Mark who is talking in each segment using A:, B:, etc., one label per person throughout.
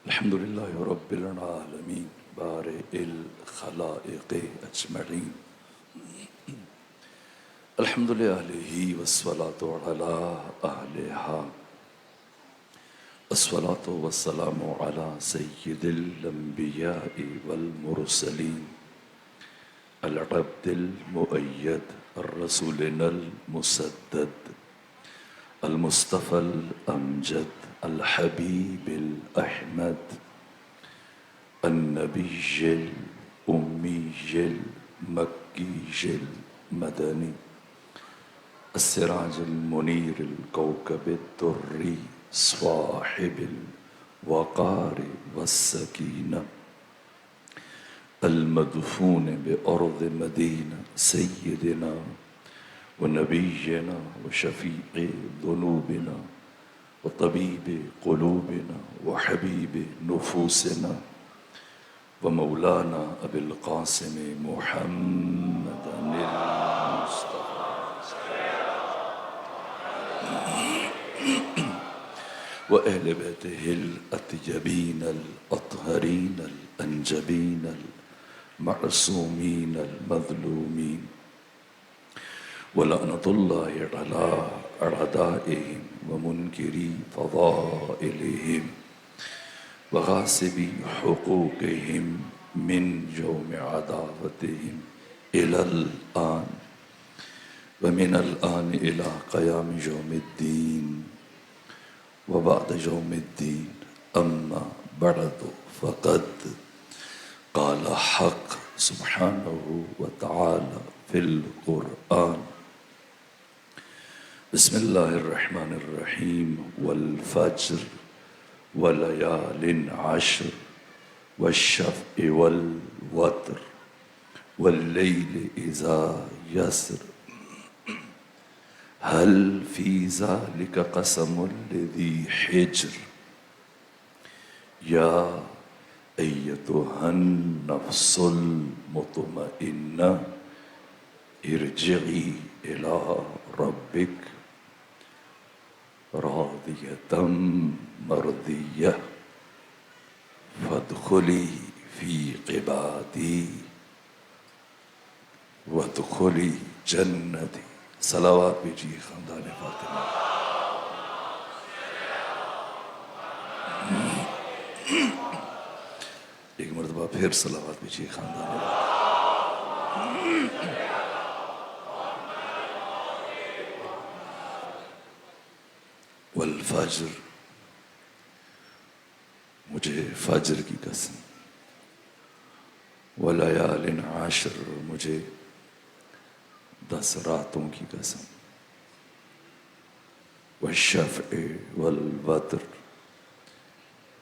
A: الحمد لله رب العالمين بارئ الخلائق أجمعين الحمد لله والصلاة على أهلها الصلاة والسلام على سيد الأنبياء والمرسلين العبد المؤيد الرسولنا المسدد المصطفى الأمجد الحبيب الأحمد النبي الأمي المكي المدني السراج المنير الكوكب الدري صاحب الوقار والسكينة المدفون بأرض مدينة سيدنا ونبينا وشفيع ذنوبنا وطبيب قلوبنا وحبيب نفوسنا ومولانا أبي القاسم محمد المصطفى وأهل بيته الأطيبين الأطهرين الأنجبين المعصومين المظلومين ولعنة الله على أعدائهم ومنكري فضائلهم وغاصبي حقوقهم من يوم عداوتهم إلى الآن ومن الآن إلى قيام يوم الدين وبعد يوم الدين أما بعد فقد قال حق سبحانه وتعالى في القرآن بسم الله الرحمن الرحيم والفجر وليال عشر والشفع والوتر والليل إذا يسر هل في ذلك قسم لذي حجر يا أيتها النفس المطمئنة ارجعي إلى ربك راضية مرضية فادخلي في عبادي وادخلي جنتي صلوات بيجي خاندان فاطمہ ایک مرتبہ پھر صلوات بيجي خاندان والفجر مجھے فجر کی قسم ولیال عشر مجھے 10 راتوں کی قسم والشفع والوتر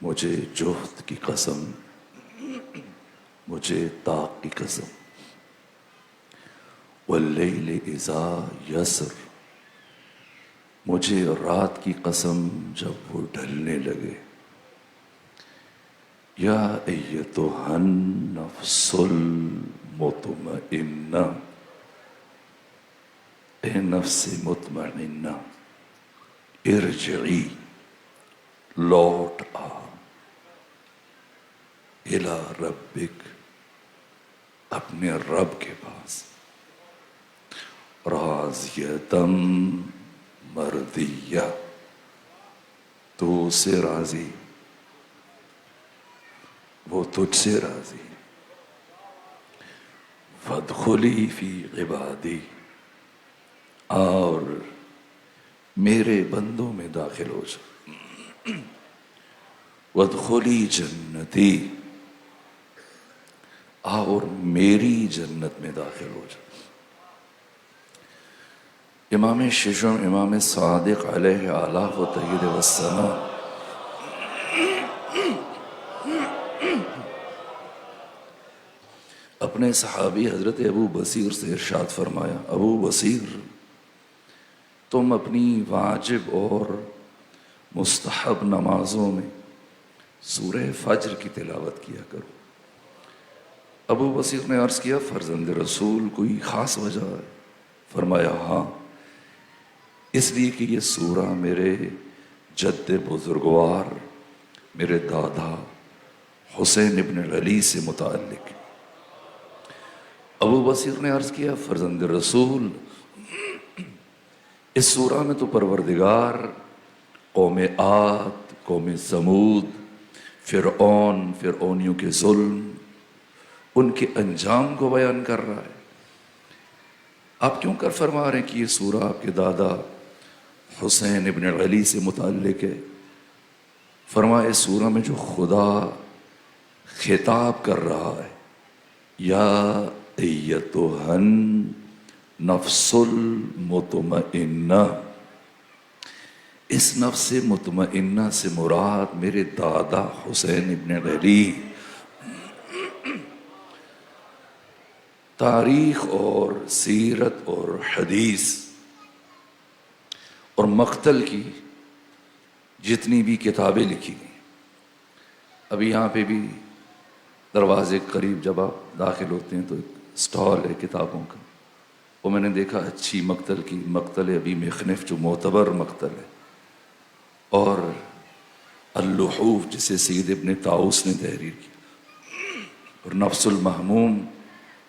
A: مجھے جوہد کی قسم مجھے طاق کی قسم واللیل اذا یسر مجھے رات کی قسم جب وہ ڈھلنے لگے یا ایتها النفس المطمئنہ اے نفس مطمئنہ ارجعی لوٹ آ الی ربک اپنے رب کے پاس راضیتم مرضیہ تو اس سے راضی وہ تجھ سے راضی فادخلی فی عبادی اور میرے بندوں میں داخل ہو جا وادخلی جنتی اور میری جنت میں داخل ہو جا امام ششم امام صادق علیہ آلہ و تحید والسلام اپنے صحابی حضرت ابو بصیر سے ارشاد فرمایا ابو بصیر تم اپنی واجب اور مستحب نمازوں میں سورہ فجر کی تلاوت کیا کرو ابو بصیر نے عرض کیا فرزند رسول کوئی خاص وجہ ہے فرمایا ہاں اس لیے کہ یہ سورہ میرے جد بزرگوار میرے دادا حسین ابن علی سے متعلق۔ ابو بصیر نے عرض کیا فرزند رسول، اس سورہ میں تو پروردگار قوم عاد، قوم سمود، فرعون، فرعونیوں کے ظلم، ان کے انجام کو بیان کر رہا ہے۔ آپ کیوں کر فرما رہے ہیں کہ یہ سورہ آپ کے دادا حسین ابن علی سے متعلق ہے؟ فرمایا اس سورہ میں جو خدا خطاب کر رہا ہے، یا ایتھا نفس المطمئنہ، اس نفس مطمئنہ سے مراد میرے دادا حسین ابن علی۔ تاریخ اور سیرت اور حدیث اور مقتل کی جتنی بھی کتابیں لکھی گئی، ابھی یہاں پہ بھی دروازے کے قریب جب آپ داخل ہوتے ہیں تو ایک سٹال ہے کتابوں کا، وہ میں نے دیکھا اچھی مقتل کی، مقتل ابی مخنف جو معتبر مقتل ہے، اور اللحوف جسے سید ابن طاؤس نے تحریر کی، اور نفس المحموم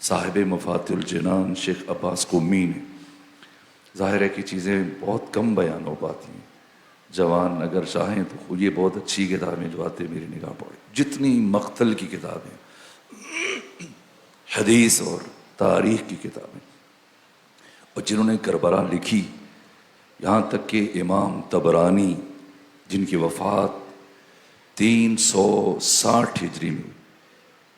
A: صاحب مفاتح الجنان شیخ عباس قمی نے۔ ظاہر ہے کہ چیزیں بہت کم بیان ہو پاتی ہیں، جوان اگر چاہیں تو یہ بہت اچھی کتابیں جو آتے میری نگاہ پڑے، جتنی مقتل کی کتابیں، حدیث اور تاریخ کی کتابیں، اور جنہوں نے کربلا لکھی، یہاں تک کہ امام طبرانی جن کی وفات 360 ہجری میں،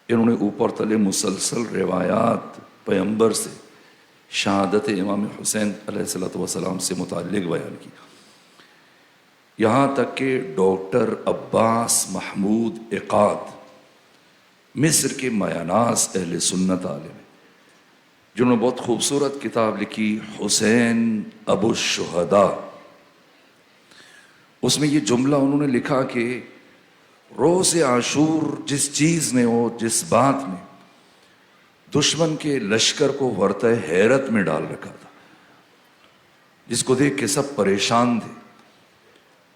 A: انہوں نے اوپر تلے مسلسل روایات پیغمبر سے شہادت امام حسین علیہ السلام سے متعلق بیان کی، یہاں تک کہ ڈاکٹر عباس محمود عقاد مصر کے مایاناز اہل سنت عالم ہیں، جنہوں نے بہت خوبصورت کتاب لکھی حسین ابو الشہداء۔ اس میں یہ جملہ انہوں نے لکھا کہ روز عاشور جس چیز نے اور جس بات میں دشمن کے لشکر کو ورطہ حیرت میں ڈال رکھا تھا، جس کو دیکھ کے سب پریشان تھے،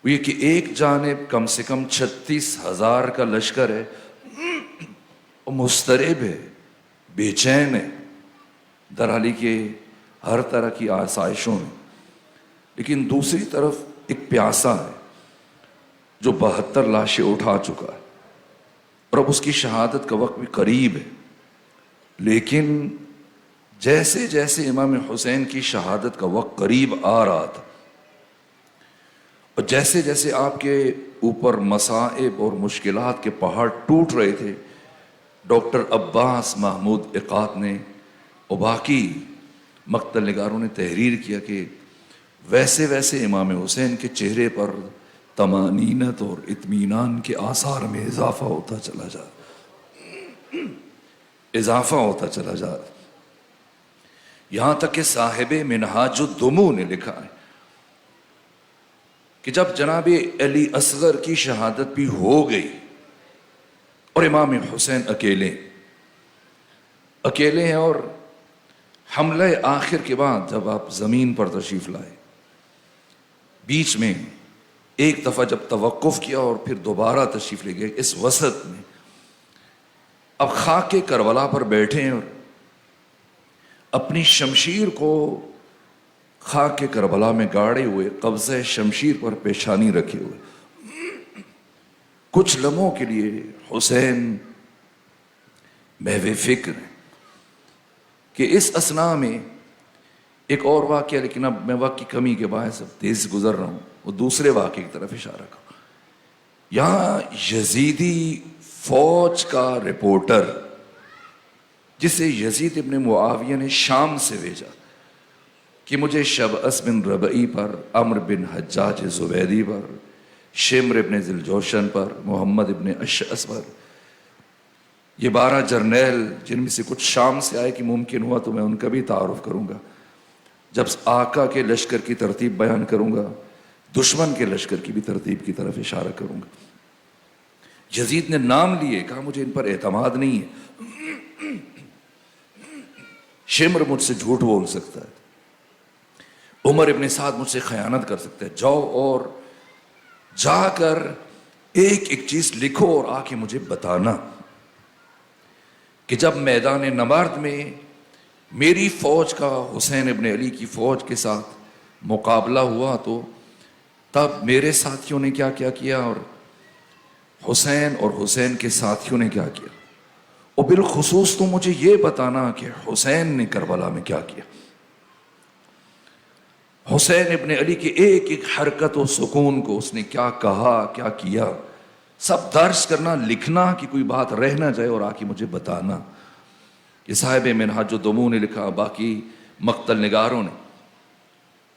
A: وہ یہ کہ ایک جانب کم سے کم 36,000 کا لشکر ہے، وہ مضطرب ہے، بے چین ہے، درحالی کہ ہر طرح کی آسائشوں میں، لیکن دوسری طرف ایک پیاسا ہے جو 72 لاشیں اٹھا چکا ہے، اور اب اس کی شہادت کا وقت بھی قریب ہے۔ لیکن جیسے جیسے امام حسین کی شہادت کا وقت قریب آ رہا تھا، اور جیسے جیسے آپ کے اوپر مصائب اور مشکلات کے پہاڑ ٹوٹ رہے تھے، ڈاکٹر عباس محمود عقاد نے اور باقی مقتل نگاروں نے تحریر کیا کہ ویسے ویسے امام حسین کے چہرے پر طمانینت اور اطمینان کے آثار میں اضافہ ہوتا چلا جا رہا، یہاں تک کہ صاحب منہاج الدموع نے لکھا ہے کہ جب جناب علی اصغر کی شہادت بھی ہو گئی اور امام حسین اکیلے ہیں، اور حملہ آخر کے بعد جب آپ زمین پر تشریف لائے، بیچ میں ایک دفعہ جب توقف کیا اور پھر دوبارہ تشریف لے گئے، اس وسط میں اب خاک کربلا پر بیٹھے ہیں اور اپنی شمشیر کو خاک کربلا میں گاڑے ہوئے، قبضہ شمشیر پر پیشانی رکھے ہوئے، کچھ لمحوں کے لیے حسین محو فکر ہیں کہ اس اثناء میں ایک اور واقعہ، لیکن اب میں وقت کی کمی کے باعث اب تیز گزر رہا ہوں، وہ دوسرے واقعے کی طرف اشارہ کروں۔ یہاں یزیدی فوج کا رپورٹر جسے یزید ابن معاویہ نے شام سے بھیجا کہ مجھے شبعث بن ربعی پر، عمرو بن حجاج زبیدی پر، شمر ابن ذوالجوشن پر، محمد ابن اشعث پر، یہ 12 جرنیل جن میں سے کچھ شام سے آئے کہ ممکن ہوا تو میں ان کا بھی تعارف کروں گا، جب آقا کے لشکر کی ترتیب بیان کروں گا دشمن کے لشکر کی بھی ترتیب کی طرف اشارہ کروں گا۔ یزید نے نام لیے، کہا مجھے ان پر اعتماد نہیں ہے، شمر مجھ سے جھوٹ بول سکتا ہے، عمر ابن سعد مجھ سے خیانت کر سکتا ہے، جاؤ اور جا کر ایک ایک چیز لکھو اور آ کے مجھے بتانا کہ جب میدان نبرد میں میری فوج کا حسین ابن علی کی فوج کے ساتھ مقابلہ ہوا تو تب میرے ساتھیوں نے کیا کیا کیا اور حسین کے ساتھیوں نے کیا کیا، اور بالخصوص تو مجھے یہ بتانا کہ حسین نے کربلا میں کیا کیا، حسین ابن علی کی ایک ایک حرکت و سکون کو اس نے کیا کہا کیا کیا، سب درج کرنا، لکھنا کہ کوئی بات رہ نہ جائے اور آ کے مجھے بتانا۔ یہ صاحب منہاج الدموع نے لکھا، باقی مقتل نگاروں نے،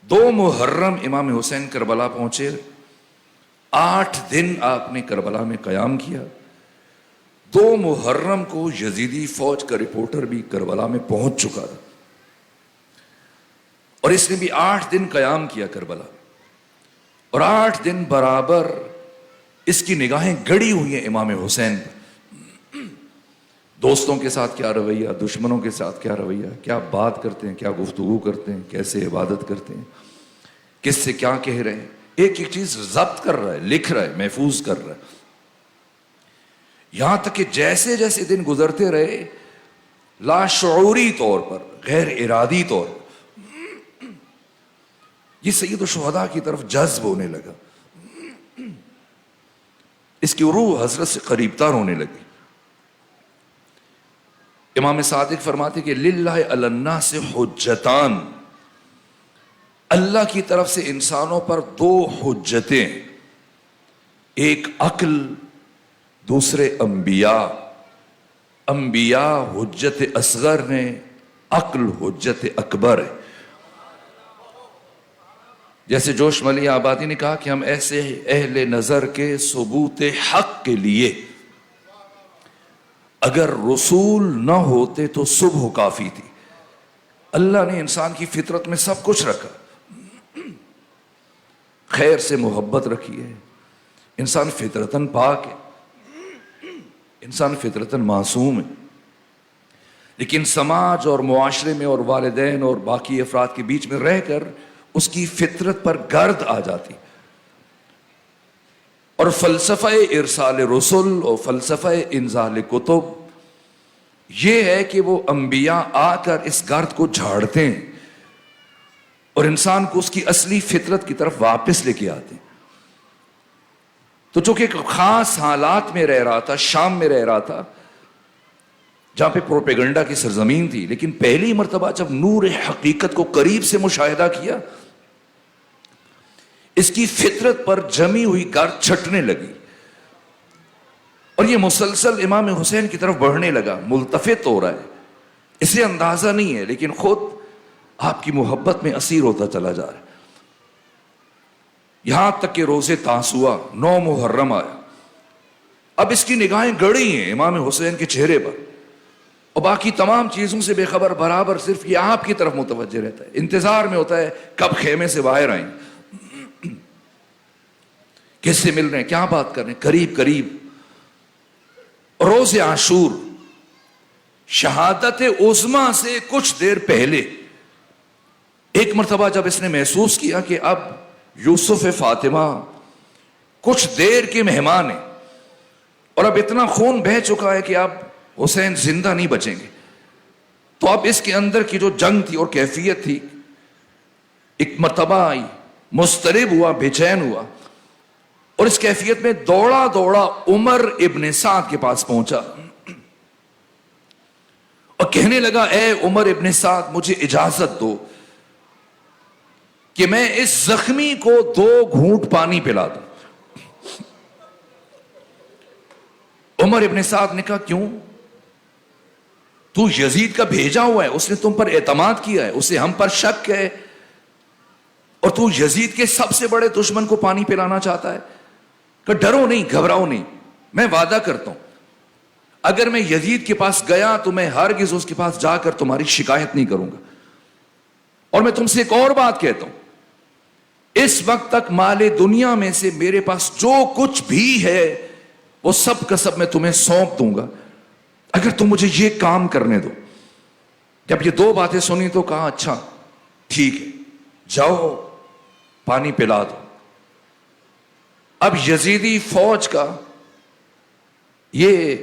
A: 2 محرم امام حسین کربلا پہنچے، 8 دن آپ نے کربلا میں قیام کیا، 2 محرم کو یزیدی فوج کا رپورٹر بھی کربلا میں پہنچ چکا تھا اور اس نے بھی 8 دن قیام کیا کربلا، اور 8 دن برابر اس کی نگاہیں گڑی ہوئی ہیں امام حسین پر۔ دوستوں کے ساتھ کیا رویہ، دشمنوں کے ساتھ کیا رویہ، کیا بات کرتے ہیں، کیا گفتگو کرتے ہیں، کیسے عبادت کرتے ہیں، کس سے کیا کہہ رہے ہیں، ایک ایک چیز ضبط کر رہا ہے، لکھ رہا ہے، محفوظ کر رہا ہے، یہاں تک کہ جیسے جیسے دن گزرتے رہے لاشعوری طور پر، غیر ارادی طور پر یہ سید الشہداء کی طرف جذب ہونے لگا، اس کی روح حضرت سے قریب تر ہونے لگی۔ امام صادق فرماتے کہ للہ علی الناس حجتان، اللہ کی طرف سے انسانوں پر 2 حجتیں، ایک عقل، دوسرے انبیاء۔ انبیاء حجت اصغر ہیں، عقل حجت اکبر ہے۔ جیسے جوش ملی آبادی نے کہا کہ ہم ایسے اہل نظر کے ثبوت حق کے لیے اگر رسول نہ ہوتے تو صبح کافی تھی۔ اللہ نے انسان کی فطرت میں سب کچھ رکھا، خیر سے محبت رکھی ہے، انسان فطرتاً پاک ہے، انسان فطرتاً معصوم ہے، لیکن سماج اور معاشرے میں اور والدین اور باقی افراد کے بیچ میں رہ کر اس کی فطرت پر گرد آ جاتی، اور فلسفہ ارسال رسل اور فلسفہ انزال کتب یہ ہے کہ وہ انبیاء آ کر اس گرد کو جھاڑتے ہیں اور انسان کو اس کی اصلی فطرت کی طرف واپس لے کے آتے ہیں۔ تو چونکہ ایک خاص حالات میں رہ رہا تھا، شام میں رہ رہا تھا جہاں پہ پروپیگنڈا کی سرزمین تھی، لیکن پہلی مرتبہ جب نور حقیقت کو قریب سے مشاہدہ کیا، اس کی فطرت پر جمی ہوئی گرد چھٹنے لگی اور یہ مسلسل امام حسین کی طرف بڑھنے لگا، ملتفت ہو رہا ہے، اسے اندازہ نہیں ہے لیکن خود آپ کی محبت میں اسیر ہوتا چلا جا رہا ہے، یہاں تک کہ روز تاسوعا 9 محرم آیا۔ اب اس کی نگاہیں گڑی ہیں امام حسین کے چہرے پر اور باقی تمام چیزوں سے بے خبر، برابر صرف یہ آپ کی طرف متوجہ رہتا ہے، انتظار میں ہوتا ہے کب خیمے سے باہر آئیں، کس سے مل رہے ہیں، کیا بات کر رہے ہیں، قریب قریب۔ روز عاشور شہادت عظمیٰ سے کچھ دیر پہلے ایک مرتبہ جب اس نے محسوس کیا کہ اب یوسف فاطمہ کچھ دیر کے مہمان ہیں اور اب اتنا خون بہہ چکا ہے کہ اب حسین زندہ نہیں بچیں گے، تو اب اس کے اندر کی جو جنگ تھی اور کیفیت تھی، ایک مرتبہ آئی، مضطرب ہوا، بے چین ہوا، اور اس کیفیت میں دوڑا دوڑا عمر ابن سعد کے پاس پہنچا اور کہنے لگا، اے عمر ابن سعد، مجھے اجازت دو کہ میں اس زخمی کو 2 گھونٹ پانی پلا دوں۔ عمر ابن سعد نے کہا، کیوں؟ تو یزید کا بھیجا ہوا ہے، اس نے تم پر اعتماد کیا ہے، اسے ہم پر شک ہے، اور تو یزید کے سب سے بڑے دشمن کو پانی پلانا چاہتا ہے؟ کہ ڈرو نہیں، گھبراؤ نہیں، میں وعدہ کرتا ہوں اگر میں یزید کے پاس گیا تو میں ہرگز اس کے پاس جا کر تمہاری شکایت نہیں کروں گا، اور میں تم سے ایک اور بات کہتا ہوں، اس وقت تک مال دنیا میں سے میرے پاس جو کچھ بھی ہے وہ سب کا سب میں تمہیں سونپ دوں گا اگر تم مجھے یہ کام کرنے دو۔ جب یہ 2 باتیں سنی تو کہا، اچھا ٹھیک ہے، جاؤ پانی پلا دو۔ اب یزیدی فوج کا یہ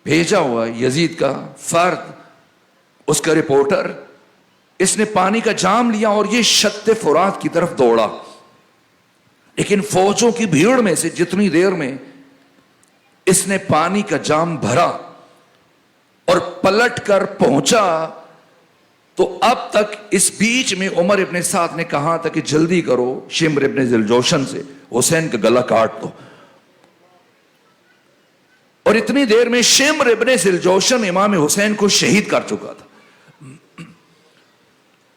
A: بھیجا ہوا یزید کا فرد، اس کا رپورٹر، اس نے پانی کا جام لیا اور یہ شط فرات کی طرف دوڑا. لیکن فوجوں کی بھیڑ میں سے جتنی دیر میں اس نے پانی کا جام بھرا اور پلٹ کر پہنچا، تو اب تک اس بیچ میں عمر ابن سعد نے کہا تھا کہ جلدی کرو، شمر ابن ذوالجوشن سے حسین کا گلا کاٹ دو. اور اتنی دیر میں شمر ابن ذوالجوشن امام حسین کو شہید کر چکا تھا،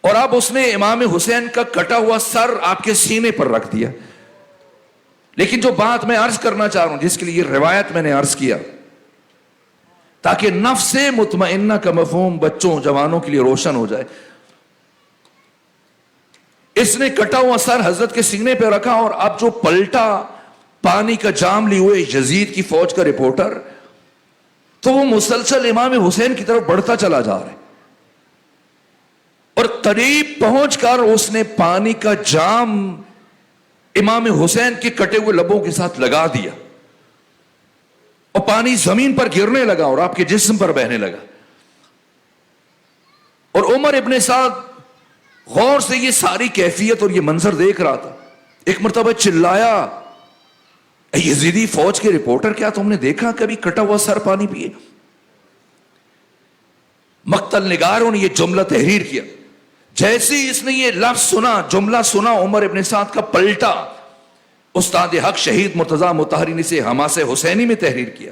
A: اور اب اس نے امام حسین کا کٹا ہوا سر آپ کے سینے پر رکھ دیا. لیکن جو بات میں عرض کرنا چاہ رہا ہوں، جس کے لیے روایت میں نے عرض کیا، تاکہ نفس مطمئنہ کا مفہوم بچوں جوانوں کے لیے روشن ہو جائے، اس نے کٹا ہوا سر حضرت کے سینے پہ رکھا، اور اب جو پلٹا پانی کا جام لی ہوئے یزید کی فوج کا رپورٹر، تو وہ مسلسل امام حسین کی طرف بڑھتا چلا جا رہا ہے، اور قریب پہنچ کر اس نے پانی کا جام امام حسین کے کٹے ہوئے لبوں کے ساتھ لگا دیا، اور پانی زمین پر گرنے لگا اور آپ کے جسم پر بہنے لگا. اور عمر ابن سعد غور سے یہ ساری کیفیت اور یہ منظر دیکھ رہا تھا. ایک مرتبہ چلایا، اے یزیدی فوج کے رپورٹر، کیا تم نے دیکھا کبھی کٹا ہوا سر پانی پیے؟ مقتل نگاروں نے یہ جملہ تحریر کیا. جیسے اس نے یہ لفظ سنا، جملہ سنا، عمر ابن سعد کا پلٹا. استاد حق شہید مرتضی مطہری نے اسے حماسہ حسینی میں تحریر کیا.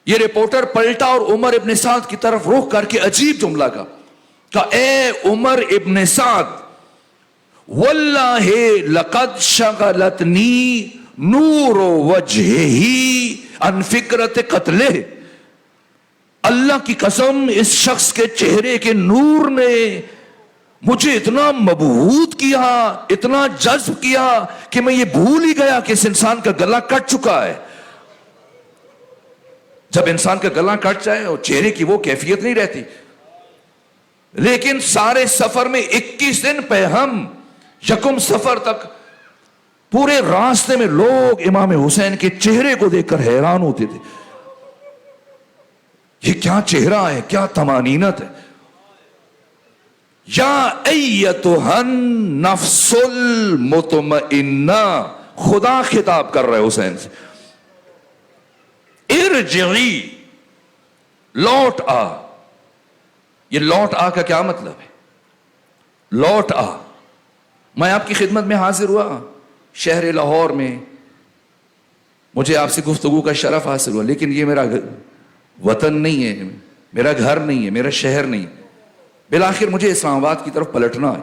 A: یہ رپورٹر پلٹا اور عمر ابن سعد کی طرف رخ کر کے عجیب جملہ کہا، اے عمر ابن سعد، واللہ لقد شغلتنی نور وجہہ عن فکرت قتلہ. اللہ کی قسم، اس شخص کے چہرے کے نور نے مجھے اتنا مبہوت کیا، اتنا جذب کیا کہ میں یہ بھول ہی گیا کہ اس انسان کا گلا کٹ چکا ہے. جب انسان کا گلا کٹ جائے اور چہرے کی وہ کیفیت نہیں رہتی. لیکن سارے سفر میں 21 دن پہ ہم یکم سفر تک پورے راستے میں لوگ امام حسین کے چہرے کو دیکھ کر حیران ہوتے تھے. یہ کیا چہرہ ہے، کیا طمانینت ہے. یا ایتھا النفس المطمئنہ، خدا خطاب کر رہے حسین سے، ارجعی، لوٹ آ. یہ لوٹ آ کا کیا مطلب ہے؟ لوٹ آ. میں آپ کی خدمت میں حاضر ہوا شہر لاہور میں، مجھے آپ سے گفتگو کا شرف حاصل ہوا، لیکن یہ میرا وطن نہیں ہے، میرا گھر نہیں ہے، میرا شہر نہیں. بالآخر مجھے اسلام آباد کی طرف پلٹنا ہے،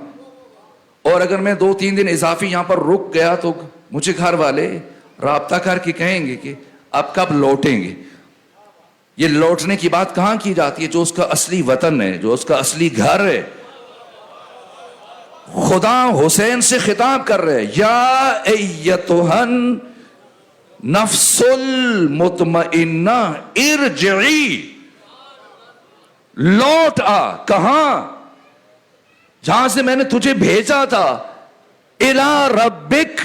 A: اور اگر میں 2-3 دن اضافی یہاں پر رک گیا تو مجھے گھر والے رابطہ کر کے کہیں گے کہ اب کب لوٹیں گے. یہ لوٹنے کی بات کہاں کی جاتی ہے؟ جو اس کا اصلی وطن ہے، جو اس کا اصلی گھر ہے. خدا حسین سے خطاب کر رہے، یا ایتھا النفس المطمئنہ ارجعی، لوٹ آ. کہاں؟ جہاں سے میں نے تجھے بھیجا تھا. الی ربک،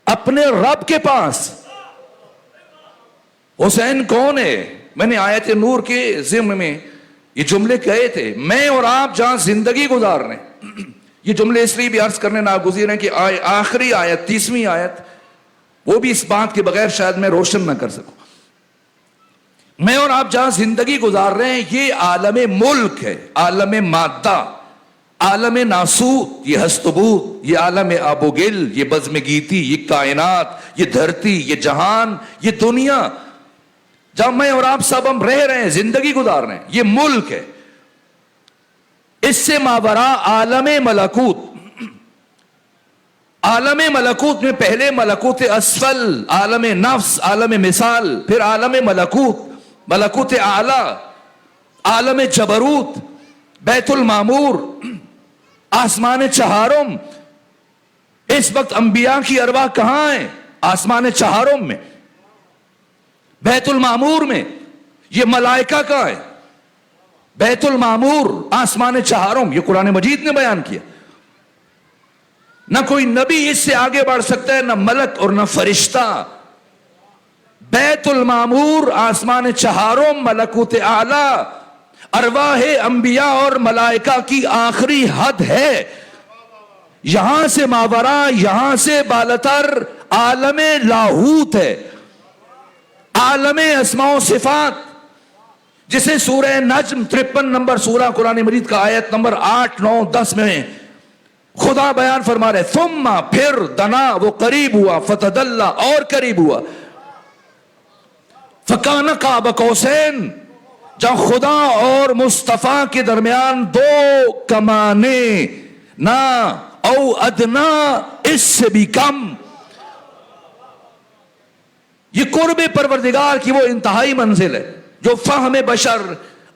A: اپنے رب کے پاس. حسین کون ہے؟ میں نے آیت نور کے ضمن میں یہ جملے کہے تھے، میں اور آپ جہاں زندگی گزار رہے ہیں. یہ جملے اس لیے بھی عرض کرنے ناگزیر ہیں کہ آخری آیت، 30ویں آیت، وہ بھی اس بات کے بغیر شاید میں روشن نہ کر سکوں. میں اور آپ جہاں زندگی گزار رہے ہیں یہ عالم ملک ہے، عالم مادہ، عالم ناسوت، یہ ہستبوت، یہ عالم آب و گل، یہ بزم گیتی، یہ کائنات، یہ دھرتی، یہ جہان، یہ دنیا جہاں میں اور آپ سب ہم رہ رہے ہیں، زندگی گزار رہے ہیں، یہ ملک ہے. اس سے ماورا عالم ملکوت. عالم ملکوت میں پہلے ملکوت اسفل، عالم نفس، عالم مثال، پھر عالم ملکوت، ملکوت اعلی، عالم جبروت، بیت المعمور، آسمان چہارم. اس وقت انبیاء کی ارواح کہاں ہیں؟ آسمان چہارم میں، بیت المعمور میں. یہ ملائکہ کہاں ہیں؟ بیت المعمور، آسمان چہارم. یہ قرآن مجید نے بیان کیا. نہ کوئی نبی اس سے آگے بڑھ سکتا ہے، نہ ملک اور نہ فرشتہ۔ بیت المعمور آسمان چہارم، ملکوت اعلی، ارواح انبیاء اور ملائکہ کی آخری حد ہے۔ یہاں سے ماورا، یہاں سے بالاتر عالم لاہوت ہے، عالم اسماء و صفات، جسے سورہ نجم 53 نمبر سورہ قرآن مجید کا آیت نمبر 8، 9، 10 میں خدا بیان فرما رہے، ثم پھر دنا، وہ قریب ہوا، فتدلہ اور قریب ہوا، فکان قاب قوسین، جہاں خدا اور مصطفیٰ کے درمیان دو کمانے، نہ او ادنا، اس سے بھی کم۔ یہ قرب پروردگار کی وہ انتہائی منزل ہے جو فہم بشر،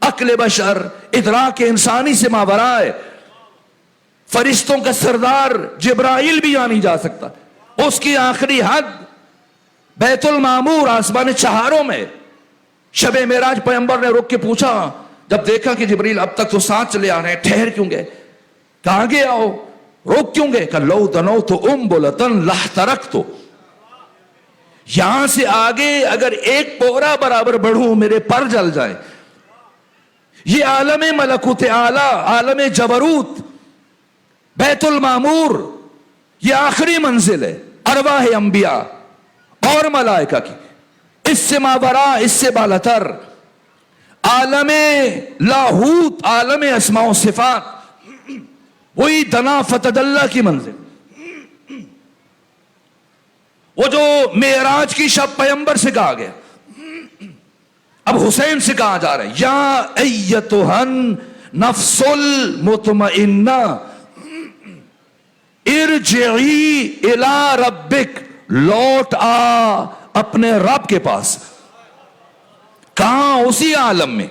A: عقل بشر، ادراک انسانی سے ماورا ہے۔ فرشتوں کا سردار جبرائیل بھی آ نہیں جا سکتا، اس کی آخری حد بیت المعمور آسمان چہاروں میں۔ شب معراج پیغمبر نے رک کے پوچھا، جب دیکھا کہ جبریل اب تک تو ساتھ چلے آ رہے ہیں، ٹھہر کیوں گئے؟ کہاں گے آؤ، روک کیوں گئے؟ کہ لو دنوت امبلتن لاحترقت، یہاں سے آگے اگر ایک پورا برابر بڑھوں میرے پر جل جائے۔ یہ عالم ملکوت اعلی، عالم جبروت، بیت المعمور، یہ آخری منزل ہے ارواح انبیاء اور ملائکہ کی۔ اس سے ماورا، اس سے بالاتر عالم لاہوت، عالم اسماء و صفات، وہی دنا فتدلہ کی منزل۔ وہ جو معراج کی شب پیغمبر سے کہا گیا، اب حسین سے کہا جا رہا ہے، یا ایتھا النفس المطمئنہ ارجعی الی ربک، لوٹ آ اپنے رب کے پاس۔ کہاں؟ اسی عالم میں۔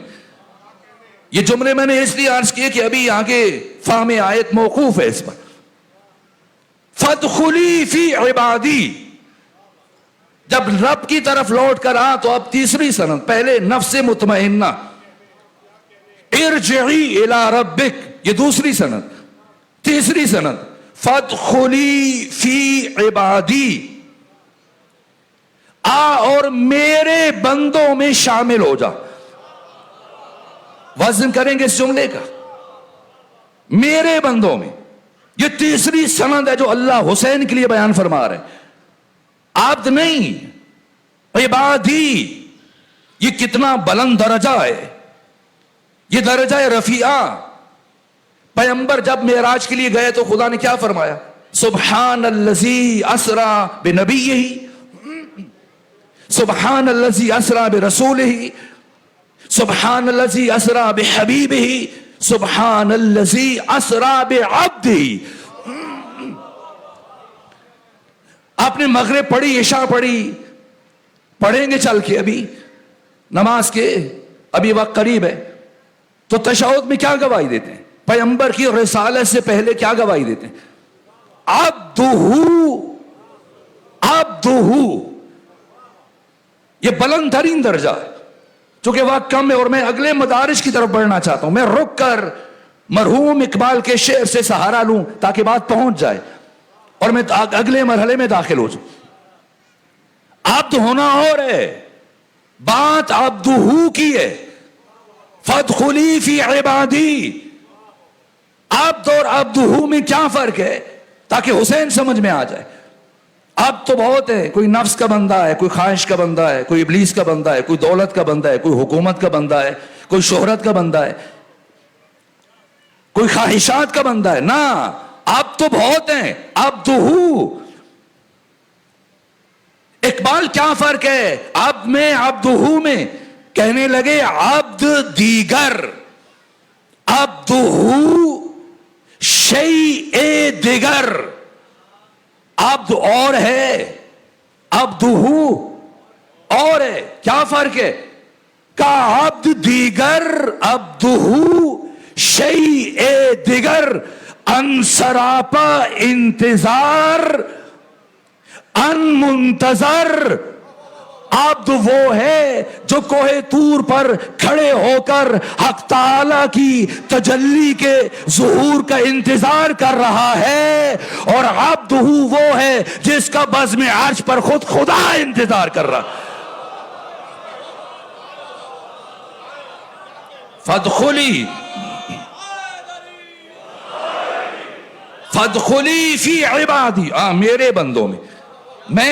A: یہ جملے میں نے اس لیے عرض کیے کہ ابھی آگے فہم آیت موقوف ہے اس پر۔ فادخلی فی عبادی، جب رب کی طرف لوٹ کر آ تو اب تیسری سند، پہلے نفس مطمئنہ، ارجعی الی ربک یہ دوسری سند، تیسری سند فادخلی فی عبادی، آ اور میرے بندوں میں شامل ہو جا۔ وزن کریں گے اس جملے کا، میرے بندوں میں۔ یہ تیسری سند ہے جو اللہ حسین کے لیے بیان فرما رہے ہیں، عبد نہیں، عبادی۔ یہ کتنا بلند درجہ ہے، یہ درجہ رفیعہ۔ پیغمبر جب معراج کے لیے گئے تو خدا نے کیا فرمایا؟ سبحان الذی اسری بنبیہ، سبحان الذی اسری برسولہ، سبحان الذی اسری بحبیبہ، سبحان الذی اسری بعبدہ۔ آپ نے مغرب پڑھی، عشاء پڑھی، پڑھیں گے چل کے ابھی نماز کے، ابھی وقت قریب ہے، تو تشہد میں کیا گواہی دیتے ہیں؟ پیغمبر کی رسالت سے پہلے کیا گواہی دیتے ہیں؟ عبدہ، عبدہ۔ یہ بلند ترین درجہ ہے۔ چونکہ وقت کم ہے اور میں اگلے مدارج کی طرف بڑھنا چاہتا ہوں، میں رک کر مرحوم اقبال کے شعر سے سہارا لوں تاکہ بات پہنچ جائے اور میں اگلے مرحلے میں داخل ہو جاؤں۔ عبد ہونا اور ہے، بات عبدہ کی ہے۔ فادخلی فی عبادی، عبد اور عبدہ میں کیا فرق ہے تاکہ حسین سمجھ میں آ جائے۔ عبد تو بہت ہے، کوئی نفس کا بندہ ہے، کوئی خواہش کا بندہ ہے، کوئی ابلیس کا بندہ ہے، کوئی دولت کا بندہ ہے، کوئی حکومت کا بندہ ہے، کوئی شہرت کا بندہ ہے، کوئی خواہشات کا بندہ ہے۔ نہ، عبد تو بہت ہیں، عبدہ۔ اقبال کیا فرق ہے عبد میں عبدہ میں؟ کہنے لگے عبد دیگر، عبدہ شیء دیگر۔ عبد اور ہے، عبدہ اور ہے، کیا فرق ہے؟ کا عبد دیگر، عبدہ شیء دیگر، ان سراپا انتظار، ان منتظر عبد وہ ہے جو کوہ طور پر کھڑے ہو کر حق تعالی کی تجلی کے ظہور کا انتظار کر رہا ہے، اور عبد وہ ہے جس کا بزم عرش پر خود خدا انتظار کر رہا. فادخلی فی عبادی، میرے بندوں میں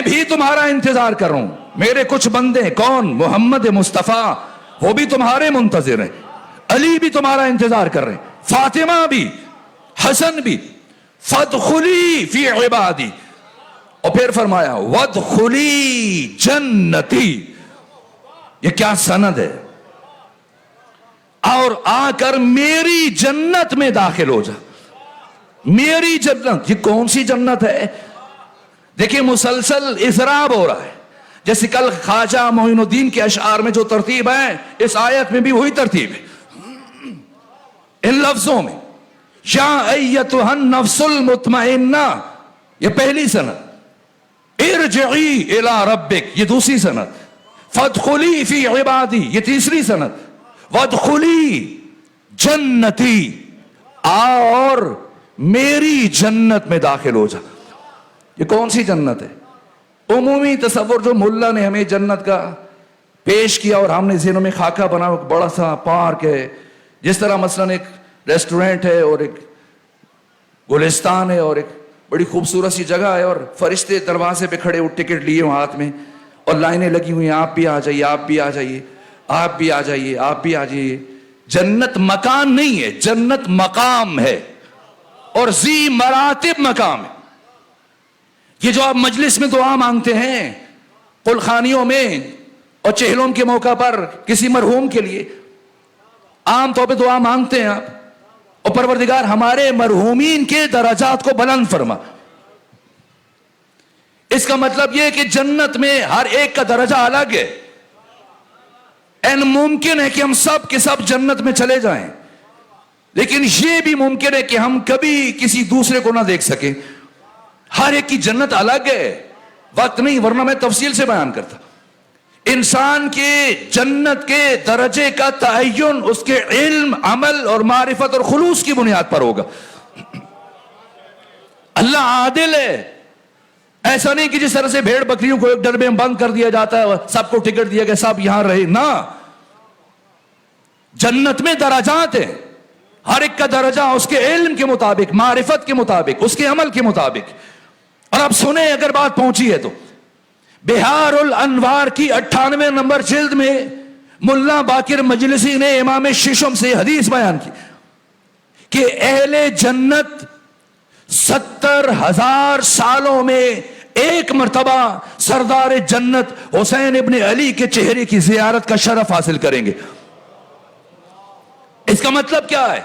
A: بھی تمہارا انتظار کر رہا ہوں. میرے کچھ بندے کون؟ محمد مصطفیٰ، وہ بھی تمہارے منتظر ہیں. علی بھی تمہارا انتظار کر رہے ہیں، فاطمہ بھی، حسن بھی. فادخلی فی عبادی، اور پھر فرمایا وادخلی جنتی. یہ کیا سند ہے؟ اور آ کر میری جنت میں داخل ہو جا. میری جنت، یہ کون سی جنت ہے؟ دیکھیں مسلسل اضراب ہو رہا ہے. جیسے کل خواجہ معین الدین کے اشعار میں جو ترتیب ہے، اس آیت میں بھی وہی ترتیب ہے. ان لفظوں میں یا ایتھا النفس المطمئنہ، یہ پہلی سند. ارجعی الی ربک، یہ دوسری سند. فادخلی فی عبادی، یہ تیسری سند. وادخلی جنتی، اور میری جنت میں داخل ہو جا. یہ کون سی جنت ہے؟ عمومی تصور جو ملا نے ہمیں جنت کا پیش کیا اور ہم نے ذہنوں میں خاکہ بنا، بڑا سا پارک ہے، جس طرح مثلا ایک ریسٹورنٹ ہے اور ایک گلستان ہے اور ایک بڑی خوبصورت سی جگہ ہے، اور فرشتے دروازے پہ کھڑے ہوئے ٹکٹ لیے ہوئے ہاتھ میں، اور لائنیں لگی ہوئی ہیں، آپ بھی آ جائیے، آپ بھی آ جائیے، آپ بھی آ جائیے، آپ بھی آ جائیے. جنت مکان نہیں ہے، جنت مقام ہے، اور ذی مراتب مقام ہے. یہ جو آپ مجلس میں دعا مانگتے ہیں، قلخانیوں میں اور چہلم کے موقع پر کسی مرحوم کے لیے عام طور پہ دعا مانگتے ہیں آپ، اور پروردگار ہمارے مرحومین کے درجات کو بلند فرما. اس کا مطلب یہ کہ جنت میں ہر ایک کا درجہ الگ ہے. این ممکن ہے کہ ہم سب کے سب جنت میں چلے جائیں، لیکن یہ بھی ممکن ہے کہ ہم کبھی کسی دوسرے کو نہ دیکھ سکیں. ہر ایک کی جنت الگ ہے. وقت نہیں، ورنہ میں تفصیل سے بیان کرتا. انسان کے جنت کے درجے کا تعین اس کے علم، عمل اور معرفت اور خلوص کی بنیاد پر ہوگا. اللہ عادل ہے. ایسا نہیں کہ جس طرح سے بھیڑ بکریوں کو ایک ڈربے میں بند کر دیا جاتا ہے، سب کو ٹکٹ دیا گیا سب یہاں رہے، نہ. جنت میں درجات ہیں. ہر ایک کا درجہ اس کے علم کے مطابق، معرفت کے مطابق، اس کے عمل کے مطابق. اور اب سنیں اگر بات پہنچی ہے تو، بہار الانوار کی 98 نمبر جلد میں ملا باقر مجلسی نے امام ششم سے حدیث بیان کی کہ اہل جنت 70,000 سالوں میں ایک مرتبہ سردار جنت حسین ابن علی کے چہرے کی زیارت کا شرف حاصل کریں گے. اس کا مطلب کیا ہے؟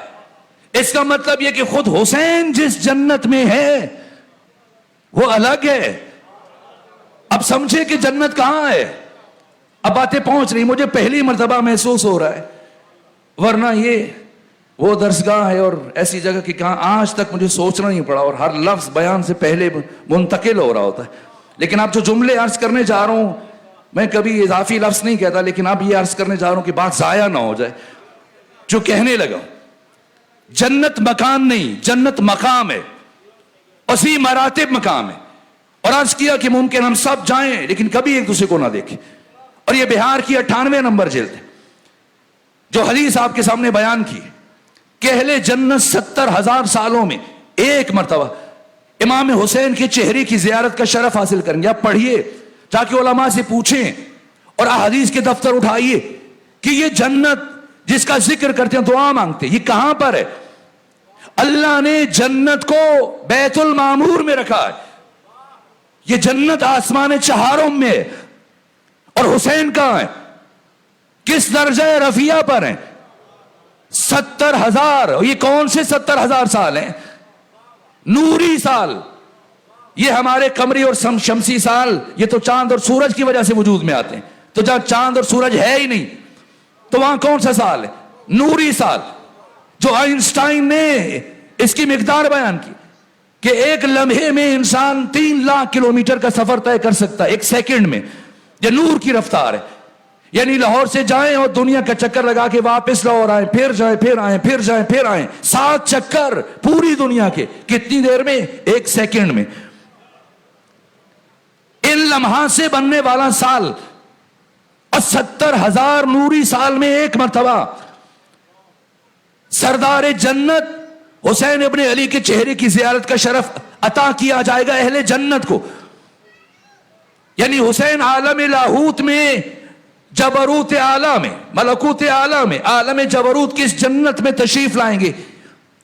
A: اس کا مطلب یہ کہ خود حسین جس جنت میں ہے وہ الگ ہے. اب سمجھے کہ جنت کہاں ہے. اب باتیں پہنچ رہی، مجھے پہلی مرتبہ محسوس ہو رہا ہے، ورنہ یہ وہ درسگاہ ہے اور ایسی جگہ کہ کہاں آج تک مجھے سوچنا نہیں پڑا، اور ہر لفظ بیان سے پہلے منتقل ہو رہا ہوتا ہے. لیکن اب جو جملے عرض کرنے جا رہا ہوں، میں کبھی اضافی لفظ نہیں کہتا، لیکن اب یہ عرض کرنے جا رہا ہوں کہ بات ضائع نہ ہو جائے. جو کہنے لگا، جنت مکان نہیں، جنت مقام ہے، اسی مراتب مقام ہے. اور عرض کیا کہ ممکن ہم سب جائیں لیکن کبھی ایک دوسرے کو نہ دیکھیں. اور یہ بہار کی 98 نمبر جلد ہے جو حدیث آپ کے سامنے بیان کی کہ اہل جنت 70,000 سالوں میں ایک مرتبہ امام حسین کے چہرے کی زیارت کا شرف حاصل کریں گے. آپ پڑھیے، جا کے علماء سے پوچھیں اور احادیث کے دفتر اٹھائیے کہ یہ جنت جس کا ذکر کرتے ہیں، دعا مانگتے ہیں، یہ کہاں پر ہے. اللہ نے جنت کو بیت المعمور میں رکھا ہے. یہ جنت آسمان چہارم میں ہے. اور حسین کہاں ہے؟ کس درجہ رفیع پر ہیں؟ 70,000. یہ کون سے 70,000 سال ہیں؟ نوری سال. یہ ہمارے قمری اور شمسی سال یہ تو چاند اور سورج کی وجہ سے وجود میں آتے ہیں. تو جہاں چاند اور سورج ہے ہی نہیں تو وہاں کون سا سال ہے؟ نوری سال. جو آئنسٹائن نے اس کی مقدار بیان کی کہ ایک لمحے میں انسان 3 لاکھ کلومیٹر کا سفر طے کر سکتا ہے ایک سیکنڈ میں. یہ نور کی رفتار ہے. یعنی لاہور سے جائیں اور دنیا کا چکر لگا کے واپس لاہور آئیں, پھر جائیں, پھر آئیں, پھر جائیں, پھر آئیں, 7 چکر پوری دنیا کے. کتنی دیر میں؟ 1 سیکنڈ میں. ان لمحات سے بننے والا سال اور 70,000 نوری سال میں ایک مرتبہ سردار جنت حسین ابن علی کے چہرے کی زیارت کا شرف عطا کیا جائے گا اہل جنت کو. یعنی حسین عالم لاہوت میں, جبروت اعلیٰ میں, ملکوت اعلیٰ میں, عالم جبروت کی اس جنت میں تشریف لائیں گے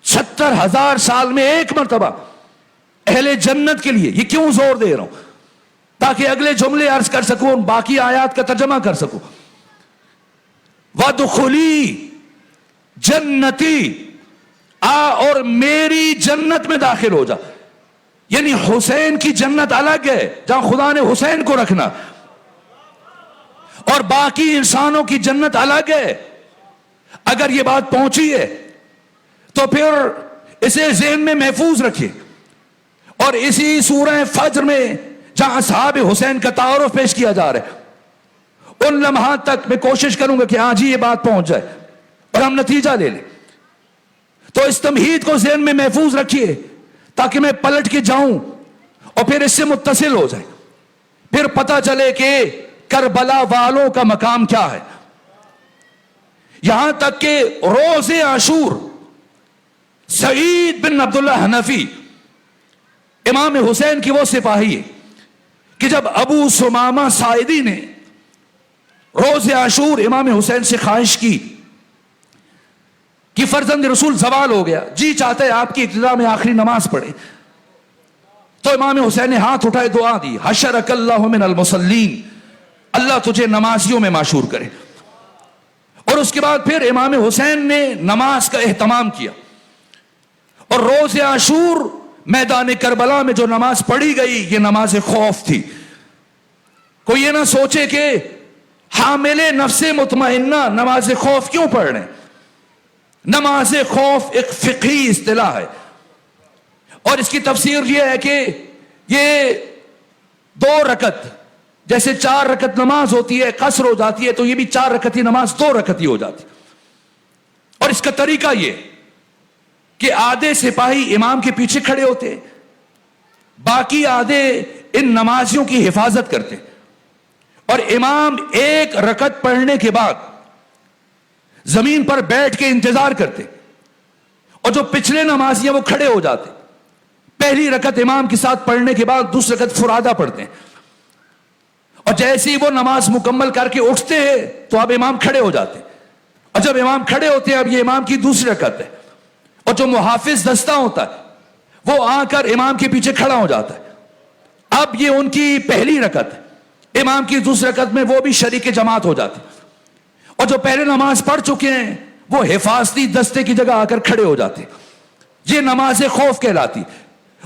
A: 70,000 سال میں ایک مرتبہ اہل جنت کے لیے. یہ کیوں زور دے رہا ہوں؟ تاکہ اگلے جملے عرض کر سکوں, باقی آیات کا ترجمہ کر سکوں. وَادْخُلِي جنتی, آ اور میری جنت میں داخل ہو جا. یعنی حسین کی جنت الگ ہے جہاں خدا نے حسین کو رکھنا, اور باقی انسانوں کی جنت الگ ہے. اگر یہ بات پہنچی ہے تو پھر اسے ذہن میں محفوظ رکھیے. اور اسی سورہ فجر میں جہاں اصحاب حسین کا تعارف پیش کیا جا رہا ہے, ان لمحات تک میں کوشش کروں گا کہ آج ہی یہ بات پہنچ جائے اور ہم نتیجہ لے لیں. تو اس تمہید کو ذہن میں محفوظ رکھیے تاکہ میں پلٹ کے جاؤں اور پھر اس سے متصل ہو جائے, پھر پتہ چلے کہ کربلا والوں کا مقام کیا ہے. یہاں تک کہ روز عاشور سعید بن عبداللہ حنفی امام حسین کی وہ سپاہی ہے کہ جب ابو سمامہ ساعدی نے روز عاشور امام حسین سے خواہش کی کہ فرزند رسول زوال ہو گیا, جی چاہتا ہے آپ کی ابتدا میں آخری نماز پڑھے, تو امام حسین نے ہاتھ اٹھائے, دعا دی, حشرک اللہ من المصلین, اللہ تجھے نمازیوں میں معشور کرے. اور اس کے بعد پھر امام حسین نے نماز کا اہتمام کیا, اور روز عاشور میدان کربلا میں جو نماز پڑھی گئی یہ نماز خوف تھی. کوئی یہ نہ سوچے کہ حامل نفس مطمئنہ نماز خوف کیوں پڑھ رہے ہیں. نماز خوف ایک فقہی اصطلاح ہے, اور اس کی تفسیر یہ ہے کہ یہ 2 رکعت, جیسے 4 رکعت نماز ہوتی ہے قصر ہو جاتی ہے, تو یہ بھی 4 رکعت کی نماز 2 رکعت ہی ہو جاتی. اور اس کا طریقہ یہ کہ آدھے سپاہی امام کے پیچھے کھڑے ہوتے, باقی آدھے ان نمازیوں کی حفاظت کرتے, اور امام 1 رکعت پڑھنے کے بعد زمین پر بیٹھ کے انتظار کرتے, اور جو پچھلے نمازی ہیں وہ کھڑے ہو جاتے. پہلی رکعت امام کے ساتھ پڑھنے کے بعد دوسری رکعت فرادہ پڑھتے ہیں, اور جیسے ہی وہ نماز مکمل کر کے اٹھتے ہیں تو اب امام کھڑے ہو جاتے, اور جب امام کھڑے ہوتے ہیں اب یہ امام کی دوسری رکعت ہے, اور جو محافظ دستہ ہوتا ہے وہ آ کر امام کے پیچھے کھڑا ہو جاتا ہے. اب یہ ان کی پہلی رکعت ہے, امام کی دوسری رکعت میں وہ بھی شریک جماعت ہو جاتے, اور جو پہلے نماز پڑھ چکے ہیں وہ حفاظتی دستے کی جگہ آ کر کھڑے ہو جاتے. یہ نماز خوف کہلاتی,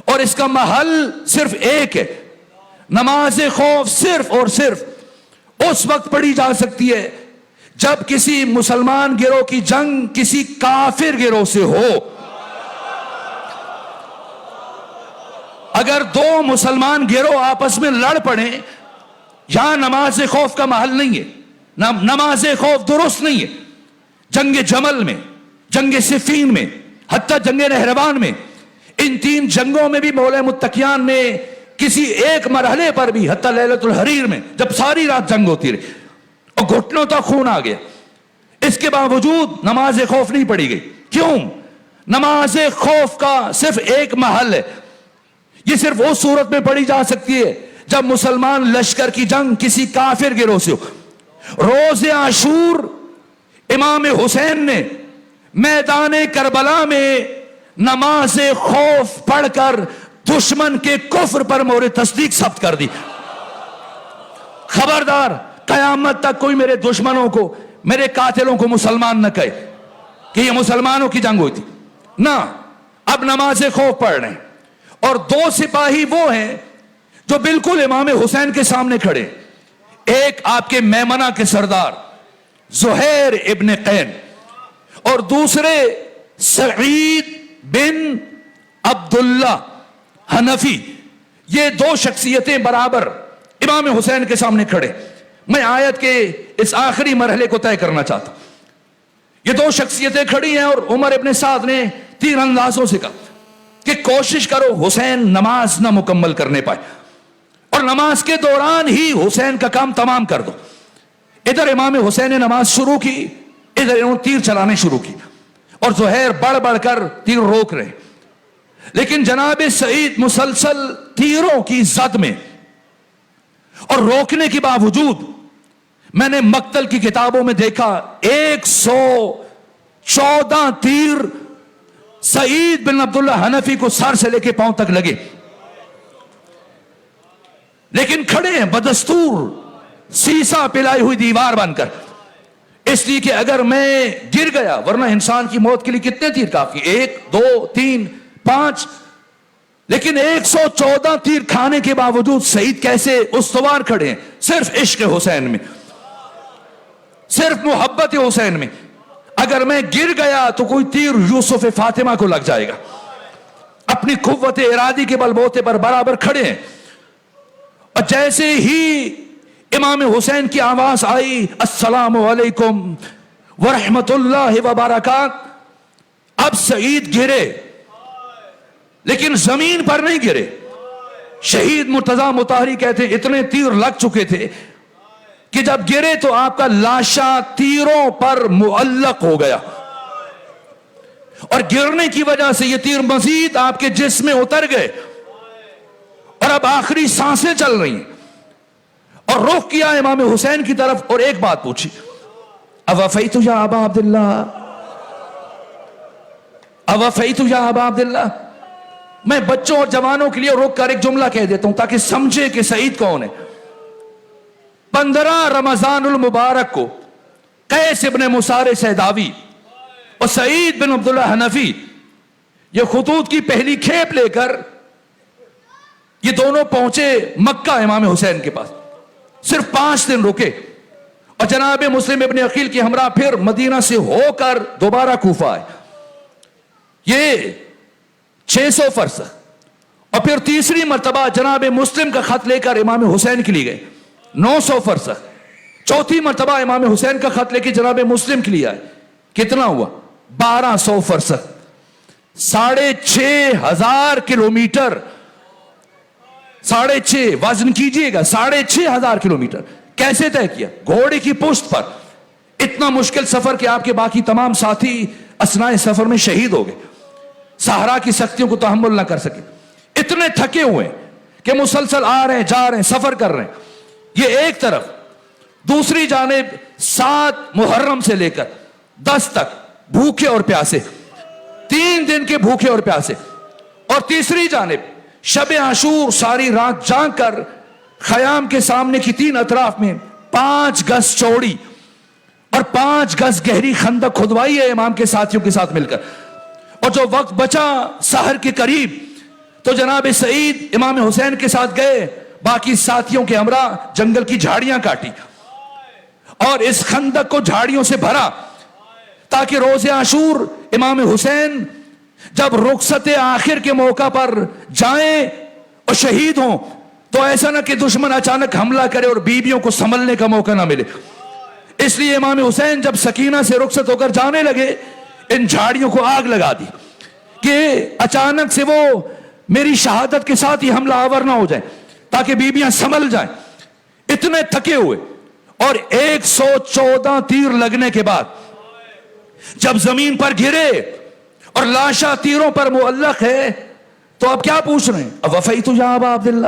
A: اور اس کا محل صرف ایک ہے. نماز خوف صرف اور صرف اس وقت پڑھی جا سکتی ہے جب کسی مسلمان گروہ کی جنگ کسی کافر گروہ سے ہو. اگر 2 مسلمان گروہ آپس میں لڑ پڑیں, یہاں نماز خوف کا محل نہیں ہے, نماز خوف درست نہیں ہے. جنگ جمل میں, جنگ صفین میں, حتیٰ جنگ نہروان میں, ان 3 جنگوں میں بھی مولا متقیان نے کسی ایک مرحلے پر بھی, حتیٰ لیلۃ الحریر میں جب ساری رات جنگ ہوتی رہی اور گھٹنوں تک خون آ گیا, اس کے باوجود نماز خوف نہیں پڑھی گئی. کیوں؟ نماز خوف کا صرف ایک محل ہے, یہ صرف اس صورت میں پڑھی جا سکتی ہے جب مسلمان لشکر کی جنگ کسی کافر گروہ سے ہو. روز عاشور امام حسین نے میدان کربلا میں نماز خوف پڑھ کر دشمن کے کفر پر مہر تصدیق ثبت کر دی. خبردار قیامت تک کوئی میرے دشمنوں کو, میرے قاتلوں کو مسلمان نہ کہے کہ یہ مسلمانوں کی جنگ ہوئی تھی. نہ, اب نماز خوف پڑھ رہے ہیں, اور 2 سپاہی وہ ہیں جو بالکل امام حسین کے سامنے کھڑے. ایک آپ کے میمنہ کے سردار زہیر ابن قین, اور دوسرے سعید بن عبداللہ حنفی. یہ 2 شخصیتیں برابر امام حسین کے سامنے کھڑے. میں آیت کے اس آخری مرحلے کو طے کرنا چاہتا ہوں. یہ دو شخصیتیں کھڑی ہیں اور عمر ابن سعد نے تیر اندازوں سے کہا کہ کوشش کرو حسین نماز نہ مکمل کرنے پائے اور نماز کے دوران ہی حسین کا کام تمام کر دو. ادھر امام حسین نے نماز شروع کی, ادھر انہوں نے تیر چلانے شروع کی اور زہیر بڑھ بڑھ کر تیر روک رہے. لیکن جناب سعید مسلسل تیروں کی زد میں اور روکنے کے باوجود میں نے مقتل کی کتابوں میں دیکھا 114 تیر سعید بن عبداللہ حنفی کو سر سے لے کے پاؤں تک لگے, لیکن کھڑے ہیں بدستور سیسا پلائی ہوئی دیوار بن کر, اس لیے کہ اگر میں گر گیا, ورنہ انسان کی موت کے لیے کتنے تیر کافی, 1 2 3 5, لیکن 114 تیر کھانے کے باوجود سعید کیسے استوار کھڑے ہیں, صرف عشق حسین میں, صرف محبت حسین میں. اگر میں گر گیا تو کوئی تیر یوسف فاطمہ کو لگ جائے گا. اپنی قوت ارادی کے بلبوتے پر برابر کھڑے ہیں. اور جیسے ہی امام حسین کی آواز آئی السلام علیکم ورحمت اللہ وبرکاتہ, اب سعید گرے لیکن زمین پر نہیں گرے. شہید مرتضی مطہری کہتے ہیں اتنے تیر لگ چکے تھے کہ جب گرے تو آپ کا لاشا تیروں پر معلق ہو گیا, اور گرنے کی وجہ سے یہ تیر مزید آپ کے جسم میں اتر گئے اور اب آخری سانسیں چل رہی ہیں. اور رخ کیا امام حسین کی طرف اور ایک بات پوچھی, اوفیت یا ابا عبداللہ, اوفیت یا ابا عبداللہ. میں بچوں اور جوانوں کے لیے رک کر ایک جملہ کہہ دیتا ہوں تاکہ سمجھے کہ سعید کون ہے. 15 رمضان المبارک کو قیس ابن مسار سیداوی اور سعید بن عبداللہ حنفی یہ خطوط کی پہلی کھیپ لے کر یہ دونوں پہنچے مکہ امام حسین کے پاس. صرف 5 دن رکے اور جناب مسلم ابن عقیل کی ہمراہ پھر مدینہ سے ہو کر دوبارہ کوفہ آئے. یہ 600 فرسخ اور پھر تیسری مرتبہ جناب مسلم کا خط لے کر امام حسین کے لیے گئے 900 فرسخ. چوتھی مرتبہ امام حسین کا خط لے کے جناب مسلم کے لیے آئے. کتنا ہوا؟ 1200 فرسخ, 6500 کلومیٹر. 6.5 وزن کیجئے گا, 6500 کلومیٹر. کیسے طے کیا؟ گھوڑے کی پشت پر. اتنا مشکل سفر کہ آپ کے باقی تمام ساتھی اثناء سفر میں شہید ہو گئے, صحرا کی سختیوں کو تحمل نہ کر سکے. اتنے تھکے ہوئے کہ مسلسل آ رہے ہیں جا رہے ہیں سفر کر رہے ہیں. یہ ایک طرف, دوسری جانب 7 محرم سے لے کر 10 تک بھوکے اور پیاسے, 3 دن کے بھوکے اور پیاسے. اور تیسری جانب شب عاشور ساری رات جاگ کر خیام کے سامنے کی 3 اطراف میں 5 گز چوڑی اور 5 گز گہری خندق کھدوائی ہے امام کے ساتھیوں کے ساتھ مل کر. اور جو وقت بچا سحر کے قریب تو جناب سعید امام حسین کے ساتھ گئے, باقی ساتھیوں کے ہمراہ جنگل کی جھاڑیاں کاٹی اور اس خندق کو جھاڑیوں سے بھرا تاکہ روز عاشور امام حسین جب رخصت آخر کے موقع پر جائیں اور شہید ہوں تو ایسا نہ کہ دشمن اچانک حملہ کرے اور بیویوں کو سنبھلنے کا موقع نہ ملے. اس لیے امام حسین جب سکینہ سے رخصت ہو کر جانے لگے ان جھاڑیوں کو آگ لگا دی کہ اچانک سے وہ میری شہادت کے ساتھ ہی حملہ آور نہ ہو جائے, تاکہ بیویاں سنبھل جائیں. اتنے تھکے ہوئے اور 114 تیر لگنے کے بعد جب زمین پر گرے اور لاشا تیروں پر معلق ہے تو اب کیا پوچھ رہے ہیں؟ اوفیت یا ابا عبداللہ,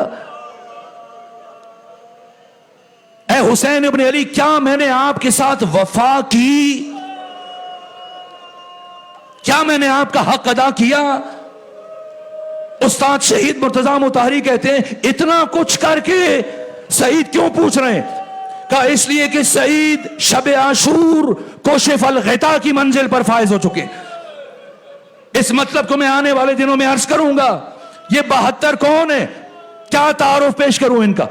A: اے حسین ابن علی کیا میں نے آپ کے ساتھ وفا کی؟ کیا میں نے آپ کا حق ادا کیا؟ استاد شہید مرتضی مطہری کہتے ہیں اتنا کچھ کر کے سعید کیوں پوچھ رہے ہیں؟ کہا اس لیے کہ سعید شب عاشور کوشف الغطا کی منزل پر فائز ہو چکے. اس مطلب کو میں آنے والے دنوں میں عرض کروں گا. یہ 72 کون ہے؟ کیا تعارف پیش کروں ان کا؟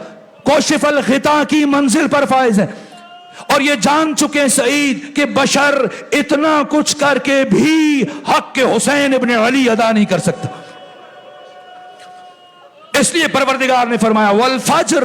A: کوشف الغطا کی منزل پر فائز ہے اور یہ جان چکے سعید کہ بشر اتنا کچھ کر کے بھی حق کے حسین ابن علی ادا نہیں کر سکتا. اس لیے پروردگار نے فرمایا والفجر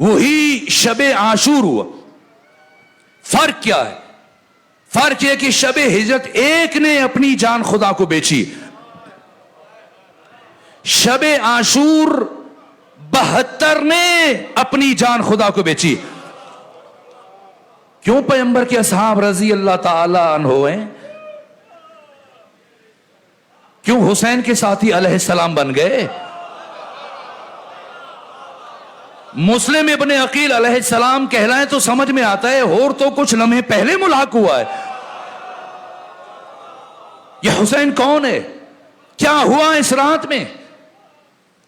A: وہی شب عاشور ہوا. فرق کیا ہے؟ فرق یہ کہ شب ہجرت ایک نے اپنی جان خدا کو بیچی، شب عاشور 72 نے اپنی جان خدا کو بیچی. کیوں پیغمبر کے اصحاب رضی اللہ تعالی عنہ ہیں؟ کیوں حسین کے ساتھی علیہ السلام بن گئے؟ مسلم ابن عقیل علیہ السلام کہلائیں تو سمجھ میں آتا ہے، اور تو کچھ لمحے پہلے ملاق ہوا ہے. یہ حسین کون ہے؟ کیا ہوا اس رات میں؟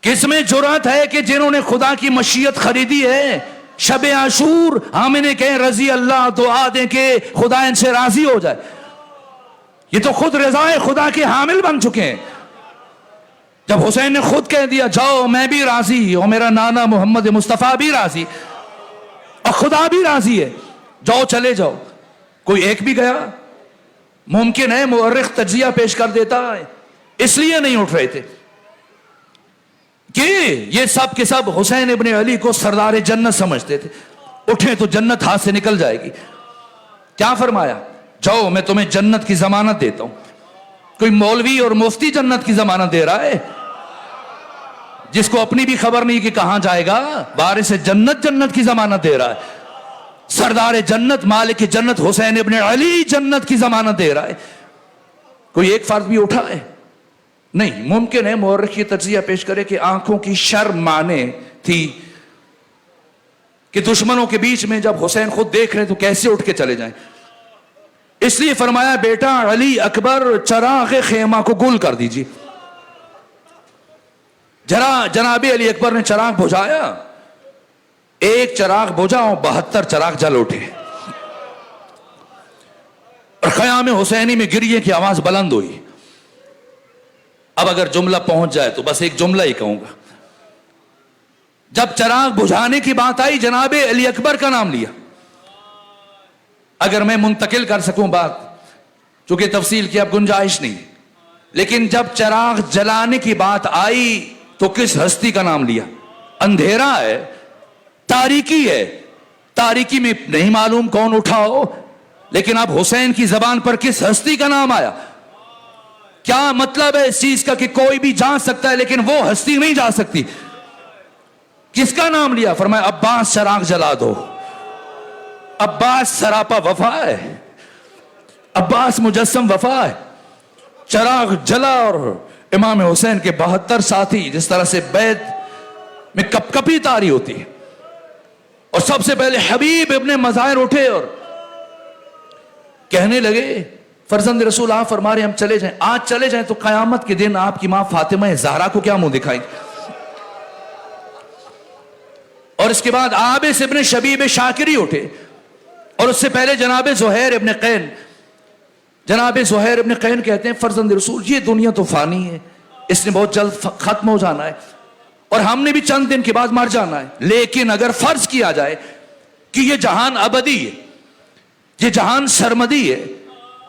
A: کس میں جرات ہے کہ جنہوں نے خدا کی مشیت خریدی ہے؟ شب عاشور ہم انہیں کہیں رضی اللہ، دعا دیں کہ خدا ان سے راضی ہو جائے. یہ تو خود رضائے خدا کے حامل بن چکے ہیں. جب حسین نے خود کہہ دیا جاؤ میں بھی راضی، اور میرا نانا محمد مصطفیٰ بھی راضی، اور خدا بھی راضی ہے، جاؤ چلے جاؤ. کوئی ایک بھی گیا؟ ممکن ہے مورخ تجزیہ پیش کر دیتا ہے اس لیے نہیں اٹھ رہے تھے کہ یہ سب کے سب حسین ابن علی کو سردار جنت سمجھتے تھے، اٹھیں تو جنت ہاتھ سے نکل جائے گی. کیا فرمایا؟ جاؤ میں تمہیں جنت کی ضمانت دیتا ہوں. کوئی مولوی اور مفتی جنت کی ضمانت دے رہا ہے جس کو اپنی بھی خبر نہیں کہ کہاں جائے گا؟ وارث جنت جنت کی ضمانت دے رہا ہے. سردار جنت مالک جنت حسین ابن علی جنت کی ضمانت دے رہا ہے. کوئی ایک فرد بھی اٹھا ہے؟ نہیں. ممکن ہے مورخ یہ تجزیہ پیش کرے کہ آنکھوں کی شرم مانے تھی کہ دشمنوں کے بیچ میں جب حسین خود دیکھ رہے تو کیسے اٹھ کے چلے جائیں. اس لیے فرمایا بیٹا علی اکبر چراغ خیمہ کو گل کر دیجیے. جناب علی اکبر نے چراغ بجھایا، ایک چراغ بجھا اور 72 چراغ جل اٹھے. اور خیام حسینی میں گریے کی آواز بلند ہوئی. اب اگر جملہ پہنچ جائے تو بس ایک جملہ ہی کہوں گا. جب چراغ بجھانے کی بات آئی جناب علی اکبر کا نام لیا. اگر میں منتقل کر سکوں بات، چونکہ تفصیل کی اب گنجائش نہیں، لیکن جب چراغ جلانے کی بات آئی تو کس ہستی کا نام لیا؟ اندھیرا ہے، تاریکی ہے، تاریکی میں نہیں معلوم کون اٹھا ہو، لیکن اب حسین کی زبان پر کس ہستی کا نام آیا؟ کیا مطلب ہے اس چیز کا کہ کوئی بھی جا سکتا ہے لیکن وہ ہستی نہیں جا سکتی؟ کس کا نام لیا؟ فرمایا عباس چراغ جلا دو. عباس سراپا وفا ہے، عباس مجسم وفا ہے. چراغ جلا اور امام حسین کے 72 ساتھی جس طرح سے بیت میں کپ کپی تاری ہوتی ہے، اور سب سے پہلے حبیب ابن مظاہر اٹھے اور کہنے لگے فرزند رسول آپ فرما رہے ہم چلے جائیں. آج چلے جائیں تو قیامت کے دن آپ کی ماں فاطمہ زہرا کو کیا منہ دکھائیں؟ اور اس کے بعد عابس ابن شبیب شاکری اٹھے، اور اس سے پہلے جناب زہیر ابن قین. جناب زہیر ابن قین کہتے ہیں فرزند رسول یہ دنیا تو فانی ہے، اس نے بہت جلد ختم ہو جانا ہے، اور ہم نے بھی چند دن کے بعد مر جانا ہے. لیکن اگر فرض کیا جائے کہ یہ جہان ابدی ہے، یہ جہان سرمدی ہے،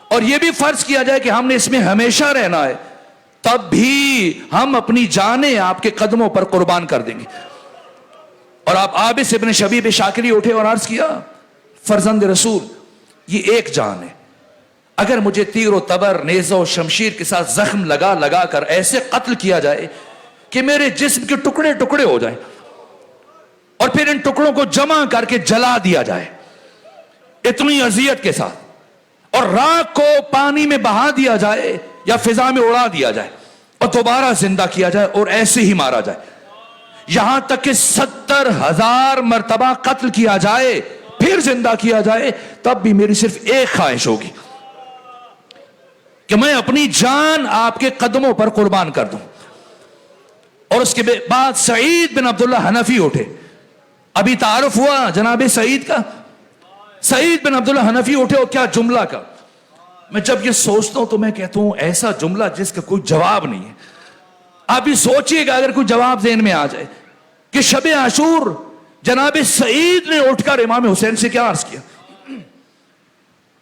A: اور یہ بھی فرض کیا جائے کہ ہم نے اس میں ہمیشہ رہنا ہے، تب بھی ہم اپنی جانیں آپ کے قدموں پر قربان کر دیں گے. اور آپ عابس ابن شبیب شاکری اٹھے اور عرض کیا فرزند رسول یہ ایک جان ہے، اگر مجھے تیر و تبر نیزہ و شمشیر کے ساتھ زخم لگا لگا کر ایسے قتل کیا جائے کہ میرے جسم کے ٹکڑے ٹکڑے ہو جائیں، اور پھر ان ٹکڑوں کو جمع کر کے جلا دیا جائے اتنی اذیت کے ساتھ، اور راکھ کو پانی میں بہا دیا جائے یا فضا میں اڑا دیا جائے اور دوبارہ زندہ کیا جائے اور ایسے ہی مارا جائے، یہاں تک کہ 70,000 مرتبہ قتل کیا جائے پھر زندہ کیا جائے، تب بھی میری صرف ایک خواہش ہوگی کہ میں اپنی جان آپ کے قدموں پر قربان کر دوں. اور اس کے بعد سعید بن عبداللہ حنفی اٹھے. ابھی تعارف ہوا جناب سعید کا. سعید بن عبداللہ حنفی اٹھے اور کیا جملہ کا. میں جب یہ سوچتا ہوں تو میں کہتا ہوں ایسا جملہ جس کا کوئی جواب نہیں ہے. آپ بھی سوچئے گا اگر کوئی جواب ذہن میں آ جائے کہ شب عاشور جناب سعید نے اٹھ کر امام حسین سے کیا عرض کیا.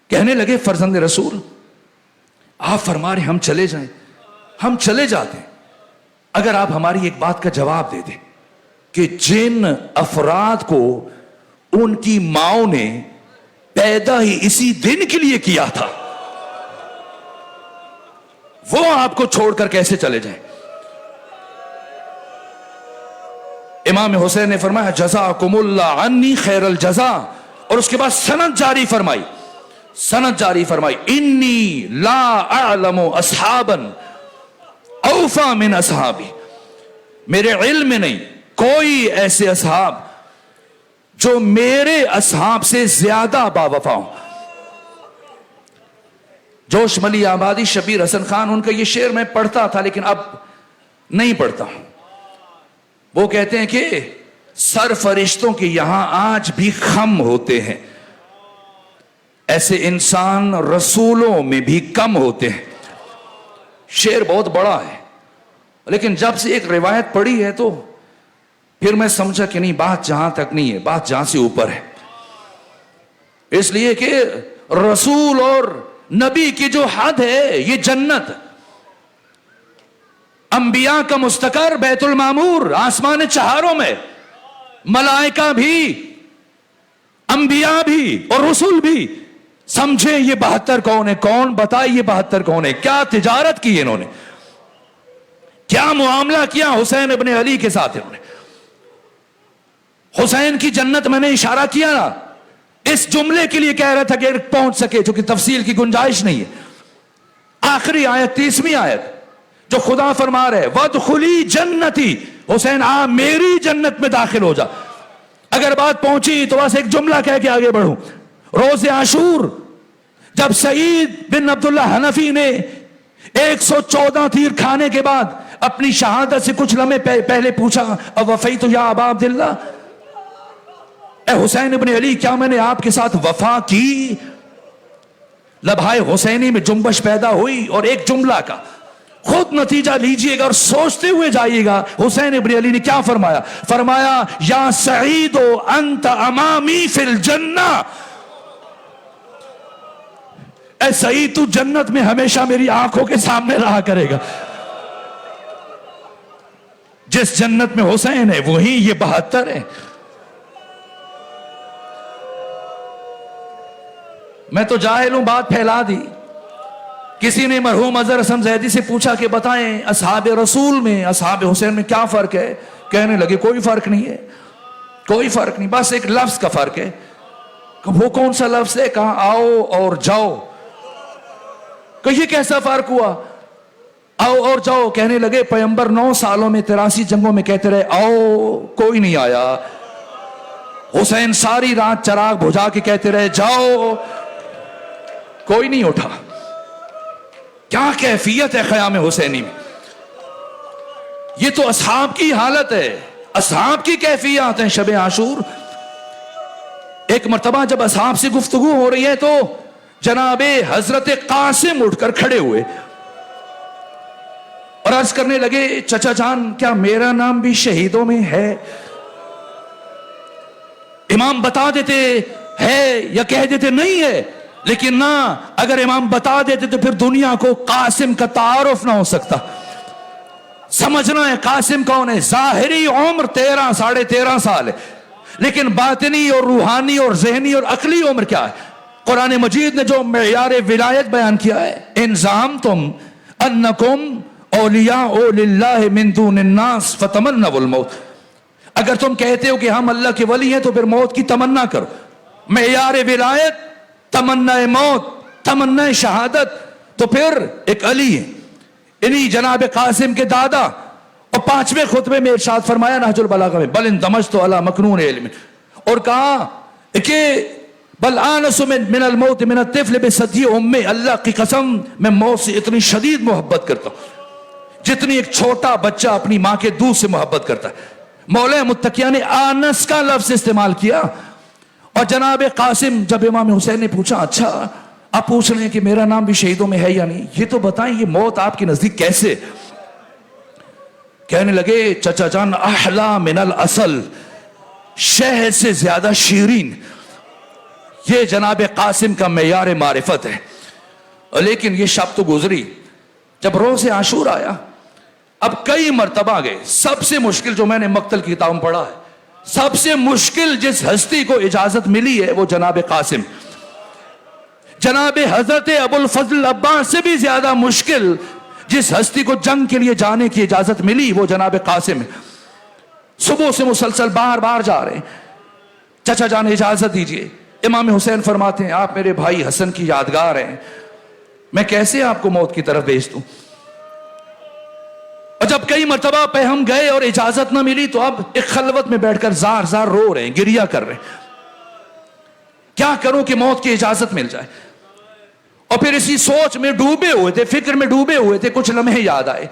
A: کہنے لگے فرزند رسول آپ فرما رہے ہم چلے جائیں، ہم چلے جاتے ہیں اگر آپ ہماری ایک بات کا جواب دے دیں. کہ جن افراد کو ان کی ماؤں نے پیدا ہی اسی دن کے لیے کیا تھا، وہ آپ کو چھوڑ کر کیسے چلے جائیں؟ امام حسین نے فرمایا جزاکم اللہ عنی خیر الجزا، اور اس کے بعد سند جاری فرمائی انی لا اعلم اصحابا اوفا من اصحابی، میرے علم میں نہیں کوئی ایسے اصحاب جو میرے اصحاب سے زیادہ باوفا ہوں۔ جوش ملی آبادی شبیر حسن خان، ان کا یہ شعر میں پڑھتا تھا لیکن اب نہیں پڑھتا ہوں۔ وہ کہتے ہیں کہ سر فرشتوں کے یہاں آج بھی خم ہوتے ہیں، ایسے انسان رسولوں میں بھی کم ہوتے ہیں۔ شعر بہت بڑا ہے لیکن جب سے ایک روایت پڑھی ہے تو پھر میں سمجھا کہ نہیں، بات جہاں تک نہیں ہے، بات جہاں سے اوپر ہے۔ اس لیے کہ رسول اور نبی کی جو حد ہے یہ جنت، انبیاء کا مستقر بیت المعمور آسمان چہاروں میں، ملائکہ بھی، انبیاء بھی اور رسول بھی۔ سمجھیں یہ 72 کون ہے؟ کون بتائے یہ 72 کون ہے؟ کیا تجارت کی انہوں نے، کیا معاملہ کیا حسین ابن علی کے ساتھ انہوں نے۔ حسین کی جنت میں نے اشارہ کیا نا، اس جملے کے لیے کہہ رہا تھا کہ پہنچ سکے، چونکہ تفصیل کی گنجائش نہیں ہے۔ آخری آیت 30ویں آیت جو خدا فرما رہے وَادْخُلِي جنتی، حسین آ میری جنت میں داخل ہو جا۔ اگر بات پہنچی تو بس ایک جملہ کہہ کے آگے بڑھوں۔ روز عاشور جب سعید بن عبداللہ حنفی نے 114 تیر کھانے کے بعد اپنی شہادت سے کچھ لمحے پہلے پوچھا اوفیت یا ابا عبداللہ، اے حسین ابن علی کیا میں نے آپ کے ساتھ وفا کی؟ لبہائے حسینی میں جنبش پیدا ہوئی، اور ایک جملہ کا خود نتیجہ لیجئے گا اور سوچتے ہوئے جائیے گا۔ حسین ابن علی نے کیا فرمایا؟ فرمایا یا سعید انت امامی فی الجنہ، اے سعید تو جنت میں ہمیشہ میری آنکھوں کے سامنے رہا کرے گا۔ جس جنت میں حسین ہے وہی یہ 72 ہے۔ میں تو جاہل ہوں، بات پھیلا دی۔ کسی نے مرحوم اظہر حسن زیدی سے پوچھا کہ بتائیں اصحاب رسول میں اصحاب حسین میں کیا فرق ہے؟ کہنے لگے کوئی فرق نہیں ہے، کوئی فرق نہیں، بس ایک لفظ کا فرق ہے۔ کہ وہ کون سا لفظ ہے؟ کہا آؤ اور جاؤ۔ کہ یہ کیسا فرق ہوا؟ آؤ اور جاؤ، کہنے لگے پیغمبر 9 سالوں میں 83 جنگوں میں کہتے رہے آؤ، کوئی نہیں آیا۔ حسین ساری رات چراغ بجھا کے کہتے رہے جاؤ، کوئی نہیں اٹھا۔ کیا کیفیت ہے خیام حسینی میں؟ یہ تو اصحاب کی حالت ہے، اصحاب کی کیفیات ہیں شب عاشور۔ ایک مرتبہ جب اصحاب سے گفتگو ہو رہی ہے تو جناب حضرت قاسم اٹھ کر کھڑے ہوئے اور عرض کرنے لگے چچا جان کیا میرا نام بھی شہیدوں میں ہے؟ امام بتا دیتے ہے یا کہہ دیتے نہیں ہے، لیکن نہ، اگر امام بتا دیتے تو پھر دنیا کو قاسم کا تعارف نہ ہو سکتا۔ سمجھنا ہے قاسم کون ہے۔ ظاہری عمر 13 ساڑھے 13 سال ہے، لیکن باطنی اور روحانی اور ذہنی اور عقلی عمر کیا ہے؟ قرآن مجید نے جو معیار ولایت بیان کیا ہے، ان زعمتم انکم اولیاء للہ من دون الناس فتمنوا الموت، اگر تم کہتے ہو کہ ہم اللہ کے ولی ہیں تو پھر موت کی تمنا کرو۔ معیار ولایت، تمنا موت، تمنا شہادت، تو پھر ایک علی ہے، انہی جناب قاسم کے دادا۔ اور 5ویں خطبے میں ارشاد فرمایا نہج البلاغہ میں بل اندمجت علی مکنون علم، اور کہا کہ بل آنس من الموت من الطفل بثدی امہ، اللہ کی قسم میں موت سے اتنی شدید محبت کرتا ہوں جتنی ایک چھوٹا بچہ اپنی ماں کے دودھ سے محبت کرتا ہے۔ مولا متقیہ نے آنس کا لفظ استعمال کیا۔ اور جناب قاسم جب امام حسین نے پوچھا اچھا آپ پوچھ رہے ہیں کہ میرا نام بھی شہیدوں میں ہے یا نہیں، یہ تو بتائیں یہ موت آپ کے نزدیک کیسے؟ کہنے لگے چچا جان احلا من الاصل، شہد سے زیادہ شیرین، یہ جناب قاسم کا معیار معرفت ہے۔ لیکن یہ شب تو گزری، جب روز عاشور آیا اب کئی مرتبہ گئے. سب سے مشکل جو میں نے مقتل کی کتاب میں پڑھا ہے, سب سے مشکل جس ہستی کو اجازت ملی ہے وہ جناب قاسم. جناب حضرت ابو الفضل عباس سے بھی زیادہ مشکل جس ہستی کو جنگ کے لیے جانے کی اجازت ملی وہ جناب قاسم ہے. صبح سے مسلسل بار بار جا رہے ہیں. چچا جان اجازت دیجئے. امام حسین فرماتے ہیں آپ میرے بھائی حسن کی یادگار ہیں, میں کیسے آپ کو موت کی طرف بھیج دوں. اور جب کئی مرتبہ پہ ہم گئے اور اجازت نہ ملی تو اب ایک خلوت میں بیٹھ کر زار زار رو رہے ہیں, گریہ کر رہے ہیں, کیا کروں کہ موت کی اجازت مل جائے. اور پھر اسی سوچ میں ڈوبے ہوئے تھے, فکر میں ڈوبے ہوئے تھے. کچھ لمحے یاد آئے,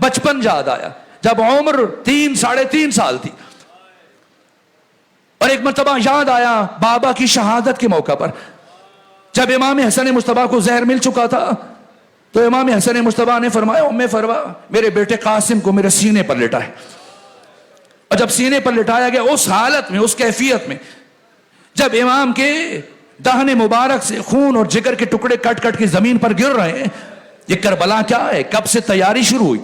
A: بچپن یاد آیا جب عمر 3-3.5 سال تھی. اور ایک مرتبہ یاد آیا بابا کی شہادت کے موقع پر جب امام حسن مصطفیٰ کو زہر مل چکا تھا تو امام حسن مصطفیٰ نے فرمایا ام فروا میرے بیٹے قاسم کو میرے سینے پر لٹائے. اور جب سینے پر لٹایا گیا اس حالت میں, اس کیفیت میں, جب امام کے دہن مبارک سے خون اور جگر کے ٹکڑے کٹ کٹ کے زمین پر گر رہے ہیں, یہ کربلا کیا ہے, کب سے تیاری شروع ہوئی.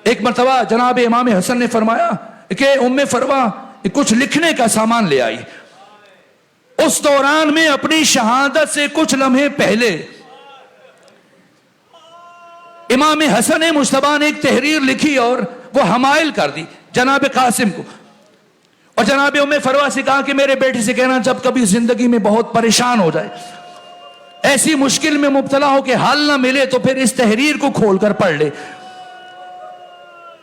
A: ایک مرتبہ جناب امام حسن نے فرمایا کہ ام فروا کچھ لکھنے کا سامان لے آئی. اس دوران میں اپنی شہادت سے کچھ لمحے پہلے امام حسن مصطفیٰ نے ایک تحریر لکھی اور وہ حمائل کر دی جناب قاسم کو. اور جناب ام فروا سے کہا کہ میرے بیٹے سے کہنا جب کبھی زندگی میں بہت پریشان ہو جائے, ایسی مشکل میں مبتلا ہو کہ حل نہ ملے تو پھر اس تحریر کو کھول کر پڑھ لے.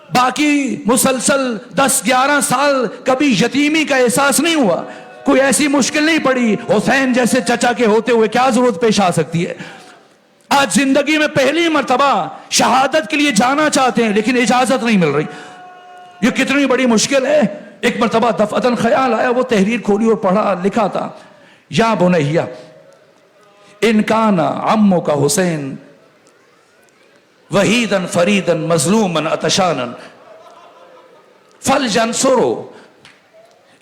A: باقی مسلسل 10-11 سال کبھی یتیمی کا احساس نہیں ہوا, کوئی ایسی مشکل نہیں پڑی. حسین جیسے چچا کے ہوتے ہوئے کیا ضرورت پیش آ سکتی ہے. آج زندگی میں پہلی مرتبہ شہادت کے لیے جانا چاہتے ہیں لیکن اجازت نہیں مل رہی. یہ کتنی بڑی مشکل ہے. ایک مرتبہ دفعتاً خیال آیا, وہ تحریر کھولی اور پڑھا. لکھا تھا یا بنیا ان کان عمک حسین وحیدن فریدن مظلومن اتشانن فلینصرو.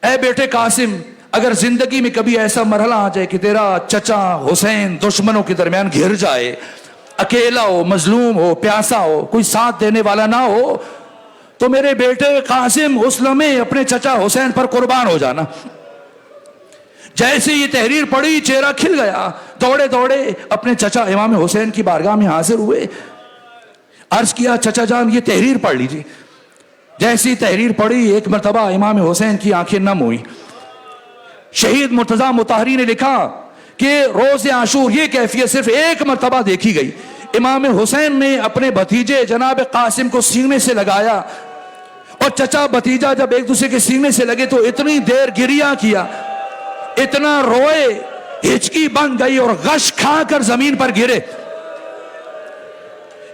A: اے بیٹے قاسم اگر زندگی میں کبھی ایسا مرحلہ آ جائے کہ تیرا چچا حسین دشمنوں کے درمیان گھر جائے, اکیلا ہو, مظلوم ہو, پیاسا ہو, کوئی ساتھ دینے والا نہ ہو, تو میرے بیٹے قاسم اس لمحے اپنے چچا حسین پر قربان ہو جانا. جیسے یہ تحریر پڑھی چہرہ کھل گیا, دوڑے دوڑے اپنے چچا امام حسین کی بارگاہ میں حاضر ہوئے. عرض کیا چچا جان یہ تحریر پڑھ لیجیے. جیسی تحریر پڑھی ایک مرتبہ امام حسین کی آنکھیں نم ہوئی. شہید مرتضی مطہری نے لکھا کہ روز عاشور یہ کیفیت صرف ایک مرتبہ دیکھی گئی. امام حسین نے اپنے بھتیجے جناب قاسم کو سینے سے لگایا اور چچا بھتیجا جب ایک دوسرے کے سینے سے لگے تو اتنی دیر گریہ کیا, اتنا روئے, ہچکی بن گئی اور غش کھا کر زمین پر گرے.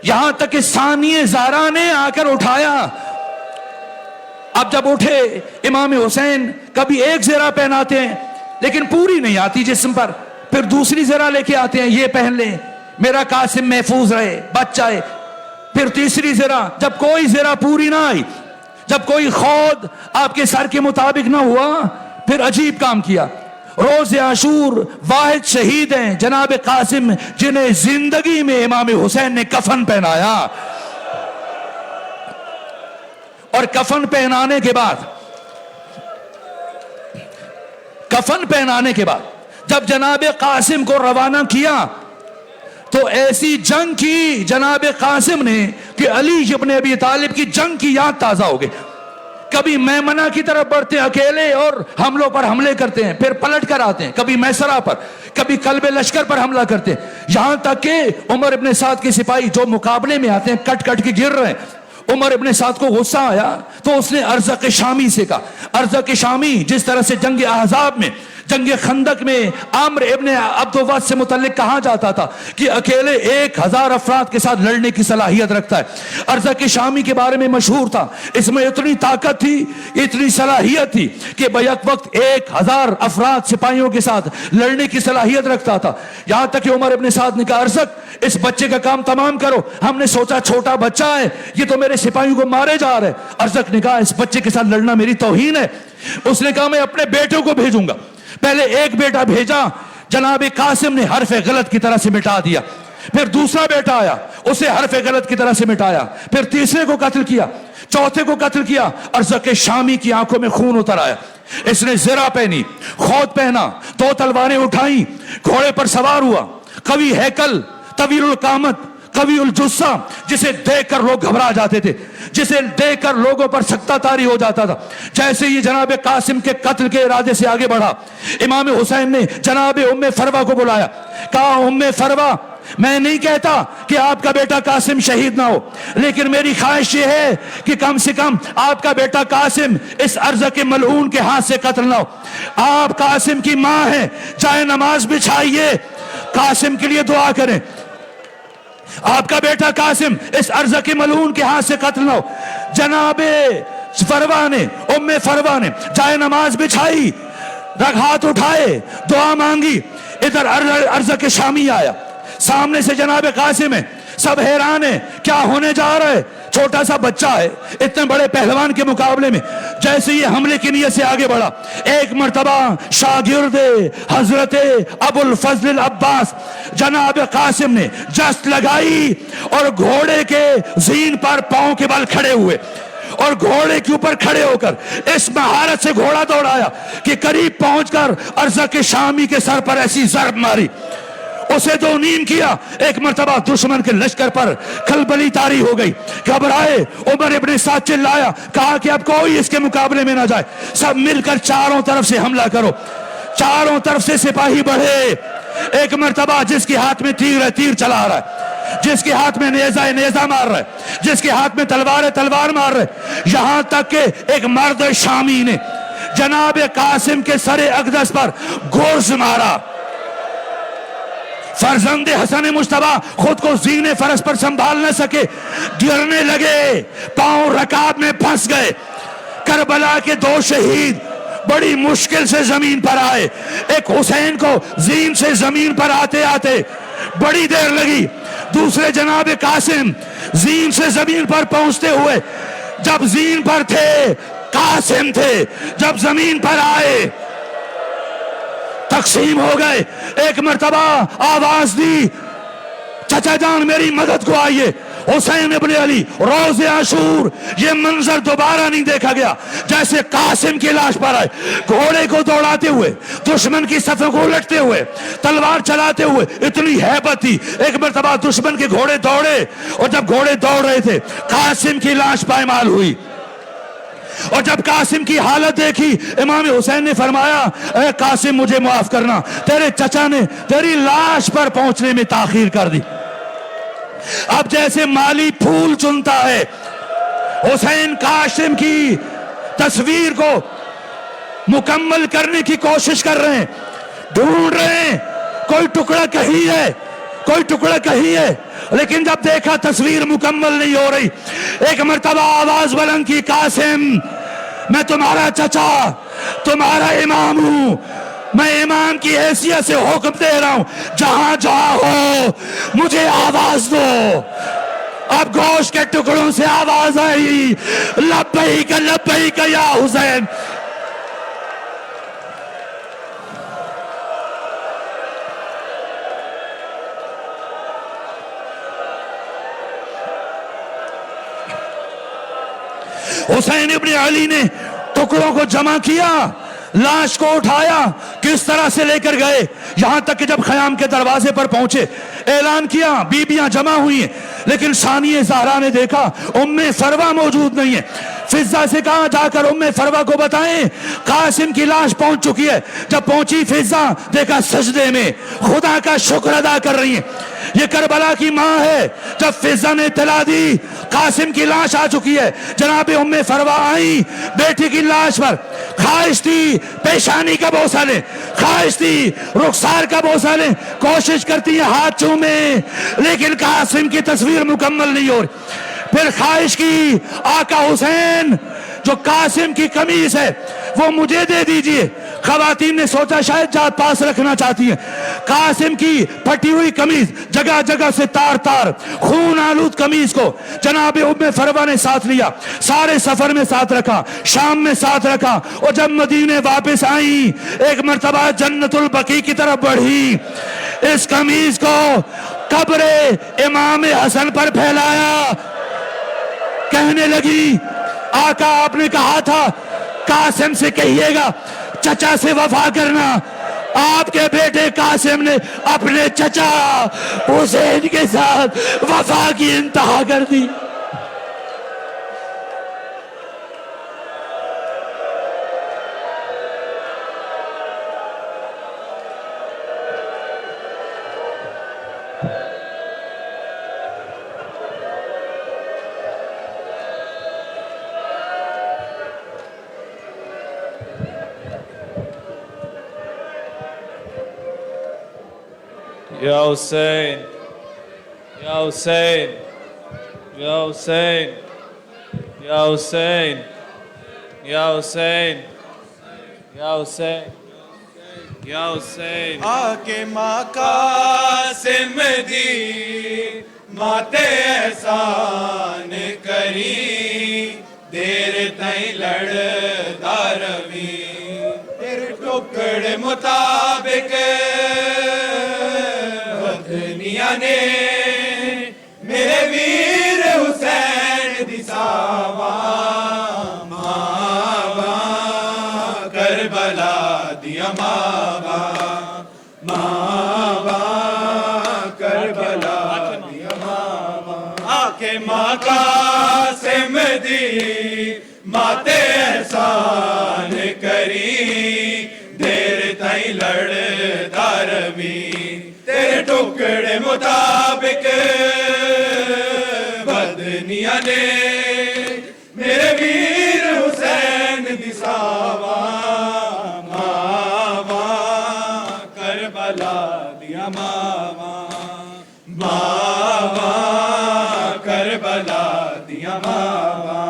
A: یہاں تک کہ ثانیہ زہرا نے آ کر اٹھایا. اب جب اٹھے امام حسین کبھی ایک زرہ پہناتے ہیں لیکن پوری نہیں آتی جسم پر, پھر دوسری زرہ لے کے آتے ہیں, یہ پہن لیں میرا قاسم محفوظ رہے, بچ جائے. پھر تیسری زرہ, جب کوئی زرہ پوری نہ آئی, جب کوئی خود آپ کے سر کے مطابق نہ ہوا, پھر عجیب کام کیا. روز عاشور واحد شہید ہیں جناب قاسم جنہیں زندگی میں امام حسین نے کفن پہنایا. اور کفن پہنانے کے بعد جب جناب قاسم کو روانہ کیا تو ایسی جنگ کی جناب قاسم نے کہ علی ابن ابی طالب کی جنگ کی یاد تازہ ہو گئی. کبھی میمنہ کی طرف بڑھتے ہیں اکیلے اور حملوں پر حملے کرتے ہیں, پھر پلٹ کر آتے ہیں, کبھی میسرہ پر, کبھی قلب لشکر پر حملہ کرتے ہیں, یہاں تک کہ عمر ابن سعد کے سپاہی جو مقابلے میں آتے ہیں کٹ کٹ کے گر رہے ہیں. عمر ابن سعد کو غصہ آیا تو اس نے ارزق شامی سے کہا. ارزق شامی جس طرح سے جنگ احزاب میں, جنگ خندق میں عامر ابن عبدوس سے متعلق کہا جاتا تھا کہ اکیلے 1000 افراد کے ساتھ لڑنے کی صلاحیت رکھتا ہے. ارزق شامی کے بارے میں مشہور تھا, اس میں اتنی طاقت تھی, اتنی صلاحیت تھی کہ بیک وقت 1000 افراد سپاہیوں کے ساتھ لڑنے کی صلاحیت رکھتا تھا. یہاں تک کہ عمر ابن سعد نے کہا ارزق اس بچے کا کام تمام کرو, ہم نے سوچا چھوٹا بچہ ہے یہ تو میرے سپاہیوں کو مارے جا رہے. ارزق نے کہا اس بچے کے ساتھ لڑنا میری توہین ہے. اس نے کہا میں اپنے بیٹوں کو بھیجوں گا. پہلے ایک بیٹا بھیجا, جناب قاسم نے حرف غلط کی طرح سے مٹا دیا. پھر دوسرا بیٹا آیا، اسے حرف غلط کی طرح سے مٹایا، پھر تیسرے کو قتل کیا، چوتھے کو قتل کیا، ارزق شامی کی آنکھوں میں خون اتر آیا، اس نے زرہ پہنی، خود پہنا، 2 تلواریں اٹھائیں، گھوڑے پر سوار ہوا، قوی ہیکل، طویل القامت، قوی الجثہ، جسے دیکھ کر لوگ گھبرا جاتے تھے، جسے دیکھ کر لوگوں پر سکتہ طاری ہو جاتا تھا۔ جیسے یہ جناب قاسم کے قتل کے ارادے سے آگے بڑھا، امام حسین نے جناب ام فروہ کو بلایا، کہا ام فروہ، میں نہیں کہتا کہ آپ کا بیٹا قاسم شہید نہ ہو، لیکن میری خواہش یہ ہے کہ کم سے کم آپ کا بیٹا قاسم اس ارزق ملعون کے ہاتھ سے قتل نہ ہو۔ آپ قاسم کی ماں ہیں، چاہے نماز بچھائیے، قاسم کے لیے دعا کریں، آپ کا بیٹا قاسم اس ارزق ملعون کے ہاتھ سے قتل نہ ہو۔ جناب فروہ نے، ام فروہ نے چاہے نماز بچھائی، ہاتھ اٹھائے، دعا مانگی، ادھر ارزق شامی آیا، سامنے سے جناب قاسم ہے، سب حیران ہیں کیا ہونے جا رہا ہے، چھوٹا سا بچہ ہے اتنے بڑے پہلوان کے مقابلے میں۔ جیسے یہ حملے کی نیت سے آگے بڑھا، ایک مرتبہ شاگرد حضرت ابو الفضل العباس جناب قاسم نے جست لگائی اور گھوڑے کے زین پر پاؤں کے بل کھڑے ہوئے اور گھوڑے کے اوپر کھڑے ہو کر اس مہارت سے گھوڑا دوڑایا کہ قریب پہنچ کر ارزق شامی کے سر پر ایسی ضرب ماری، اسے 2 نیم کیا۔ ایک مرتبہ دشمن کے لشکر پر کھلبلی طاری ہو گئی، گھبرائے عمر ابن سعد چلایا، کہا کہ اب کوئی اس کے مقابلے میں نہ جائے، سب مل کر چاروں طرف سے حملہ کرو۔ چاروں طرف سے سپاہی بڑھے، ایک مرتبہ جس کے ہاتھ میں تیر ہے تیر چلا رہا ہے، جس کے ہاتھ میں نیزہ ہے نیزہ مار رہا ہے، جس کے ہاتھ میں تلوار ہے تلوار مار رہا ہے، یہاں تک کہ ایک مرد شامی نے جناب قاسم کے سر اقدس پر گرز مارا۔ فرزند حسن مجتبی خود کو زینے فرس پر سنبھال نہ سکے، گرنے لگے، پاؤں رکاب میں پھنس گئے۔ کربلا کے 2 شہید بڑی مشکل سے زمین پر آئے، ایک حسین کو زین سے زمین پر آتے آتے بڑی دیر لگی، دوسرے جناب قاسم زین سے زمین پر پہنچتے ہوئے جب زین پر تھے قاسم تھے، جب زمین پر آئے تقسیم ہو گئے۔ ایک مرتبہ آواز دی، چچا جان میری مدد کو آئیے، حسین ابن علی روز عاشور۔ یہ منظر دوبارہ نہیں دیکھا گیا، جیسے قاسم کی لاش پر آئے، گھوڑے کو دوڑاتے ہوئے، دشمن کی صفوں کو الٹتے ہوئے، تلوار چلاتے ہوئے، اتنی ہیبت تھی۔ ایک مرتبہ دشمن کے گھوڑے دوڑے، اور جب گھوڑے دوڑ رہے تھے قاسم کی لاش پائمال ہوئی، اور جب قاسم کی حالت دیکھی امام حسین نے فرمایا اے قاسم مجھے معاف کرنا، تیرے چچا نے تیری لاش پر پہنچنے میں تاخیر کر دی۔ اب جیسے مالی پھول چنتا ہے، حسین قاسم کی تصویر کو مکمل کرنے کی کوشش کر رہے ہیں، ڈھونڈ رہے ہیں کوئی ٹکڑا کہیں ہے، کوئی ٹکڑا کہیں ہے، لیکن جب دیکھا تصویر مکمل نہیں ہو رہی، ایک مرتبہ آواز بلند کی، قاسم میں تمہارا چچا تمہارا امام ہوں، میں امام کی حیثیت سے حکم دے رہا ہوں، جہاں جہاں ہو مجھے آواز دو۔ اب گوشت کے ٹکڑوں سے آواز آئی، لبیک لبیک یا حسین۔ حسین ابن علی نے ٹکڑوں کو جمع کیا، لاش کو اٹھایا، کس طرح سے لے کر گئے، یہاں تک کہ جب خیام کے دروازے پر پہنچے اعلان کیا، بیبیاں جمع ہوئی ہیں، لیکن ثانیہ زہرا نے دیکھا ام فروہ موجود نہیں ہے۔ فضہ سے کہا جا کر ام فروہ کو بتائیں قاسم کی لاش پہنچ چکی ہے۔ جب پہنچی فضہ، دیکھا سجدے میں خدا کا شکر ادا کر رہی ہیں، یہ کربلا کی ماں ہے۔ جب فضہ نے اطلاع دی قاسم کی لاش آ چکی ہے، جناب ام فروہ آئی، بیٹی کی لاش پر خواہش تھی پیشانی کا بوسہ لیں، خواہش تھی رخسار کا بوسہ لیں، کوشش کرتی ہے ہاتھ چومیں، لیکن قاسم کی تصویر مکمل نہیں ہو رہی۔ پھر خواہش کی آقا حسین جو قاسم کی قمیص ہے وہ مجھے دے دیجئے۔ خواتین نے سوچا شاید جات پاس رکھنا چاہتی ہیں، قاسم کی پھٹی ہوئی قمیص جگہ جگہ سے تار تار خون آلود قمیص کو جناب ام فروہ نے ساتھ لیا، سارے سفر میں ساتھ رکھا، شام میں ساتھ رکھا، اور جب مدینے واپس آئیں ایک مرتبہ جنت البقیع کی طرف بڑھی، اس قمیص کو قبر امام حسن پر پھیلایا. کہنے لگی آقا آپ نے کہا تھا قاسم سے کہیے گا چچا سے وفا کرنا. آپ کے بیٹے قاسم نے اپنے چچا حسین کے ساتھ وفا کی انتہا کر دی.
B: Ya Hussein, Ya Hussein, Ya Hussein, Ya Hussein, Ya Hussein, Ya Hussein, Ya Hussein.
C: آکے ماں قاسم دی ماتے احسان کری دیر تائیں لڑدا روی تیرے ٹکڑ مطابق دنیا نے میرے ویر حسین دی ساوا ماوا کربلا دیا ماوا ماوا کربلا دیا ماوا آکے ماں قاسم دی ماتے احسان کری دیر تائیں لڑدا روی تیرے ٹکڑے مطابق بدنیا نے میرے ویر حسین دی ساوا ماوا کربلا دیا ماوا ماوا کربلا دیا ماوا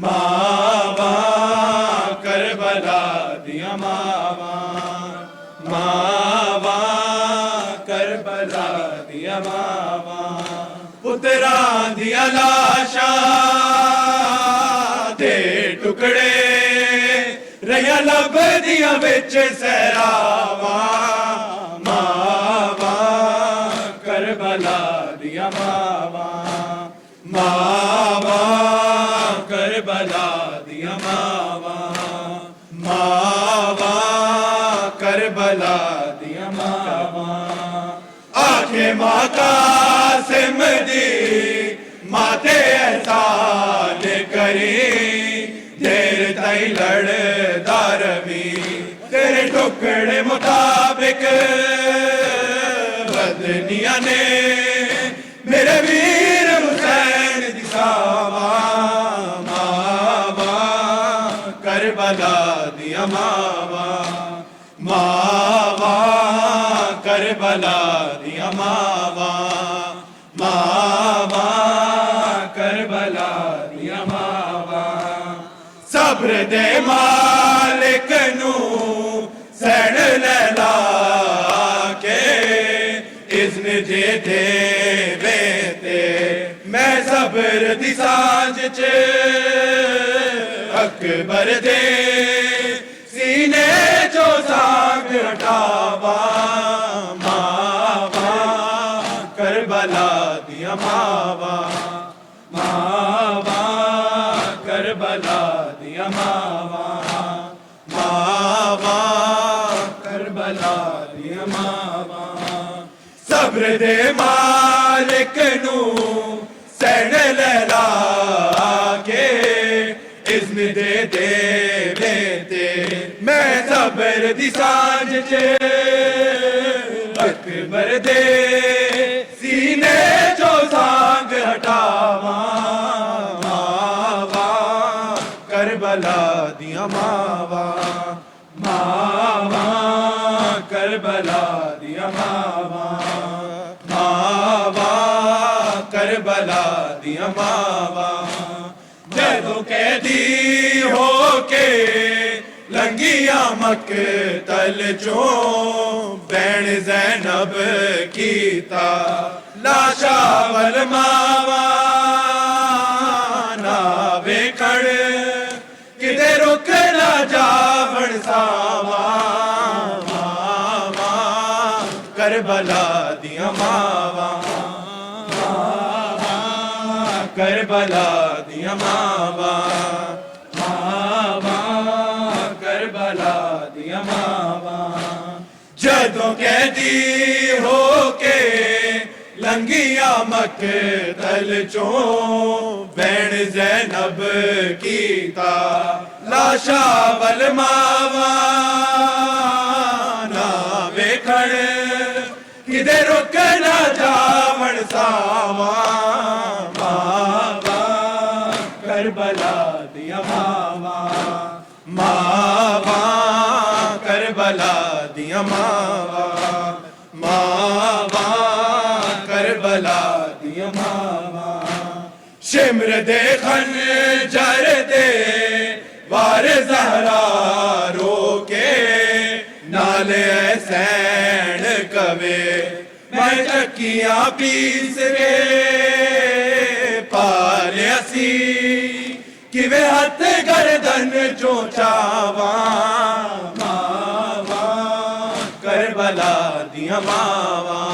C: ماوا کربلا دیا ماوا ماوا کربلا دیا ماوا پتران دیا لاشاں دے ٹکڑے رہیا لب دیا وچ سہراوا ماوا کربلا دیا ماوا ماوا کربلا دیا ماوا ماوا کربلا دیا ماوا آنکھیں ماں قاسم دی ماتے احسان کری دیر تائیں لڑدا روی تیرے ٹکڑے مطابق بدنیا نے میرے ویر حسین دی ساوا ماوا کربلا دیا ماوا ماوا کربلا دیا ماوا ماوا کربلا دیا ماوا صبر دے مالک نو سڑ لیلا کے اذن دے دے بیتے میں صبر دی سانج چے اکبر دے سینے جو سانگ ہٹاوا ماوا کربلا دیا ماوا ماوا کربلا دیا ماوا ماوا کربلا دیا ماوا صبر دے مالک نو سین لیلا کے اذن دے دے بیتے میں صبر دی سانج چے اکبر دے سینے جو سانگ ہٹاوا ماوا کربلا دیا ماوا ماوا کربلا دیا ماوا ماوا کربلا دیا ماوا جدو قیدی ہو کے لنگیا مقتل چوں بین زینب کیتا لاشا والماوا ناوے کھڑ کدے رک نہ جاون ساوا ماوا کربلا دیاں ماواں کربلا دیاں ماواں کربلا دیاں ماواں جدوں قیدی ہو کے لنگیاں مقتل چوں بین زینب کیتا لاشا ول ماواں نہ ویکھن کدے رک نہ جاون ساواں ماواں کربلا دیاں ماواں کربلا دیاں ماواں کربلا دیاں ماواں شمر دے خنجر دے وار زہرا رو کے نال حسین کبے میں چکیاں پیس کے پالے اسی کیویں ہاتھ گردن چوں چاواں ماواں کربلا دیاں ماواں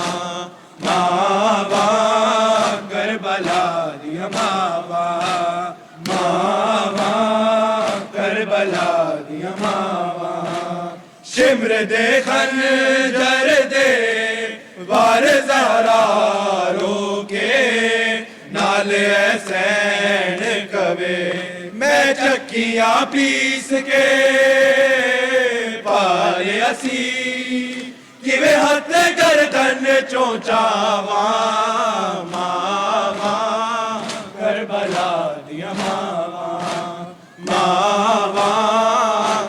C: کربلا دیاں ماواں کربلا دیاں ماواں شمر دے خنجر دے وار زہرا رو کے نال حسین کبے میں چکیاں پیس کے پالے اسی کیویں ہاتھ گردن چوں چاواں ماواں کربلا دیاں ماواں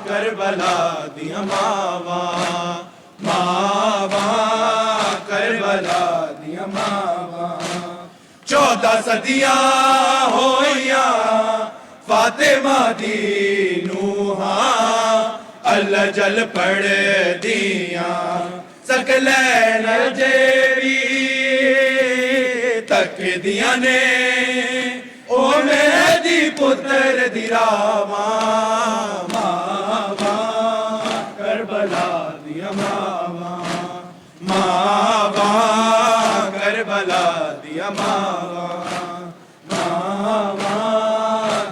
C: کربلا دیاں ماواں کربلا دیاں ماواں 14 صدیاں ہوئیاں فاطمہ دی نوحاں اللہ جل پڑھ دیاں سکلین جیوی تک دیاں نے او مہدی پتر دی راواں کربلا دیاں ماواں کربلا دیاں ماواں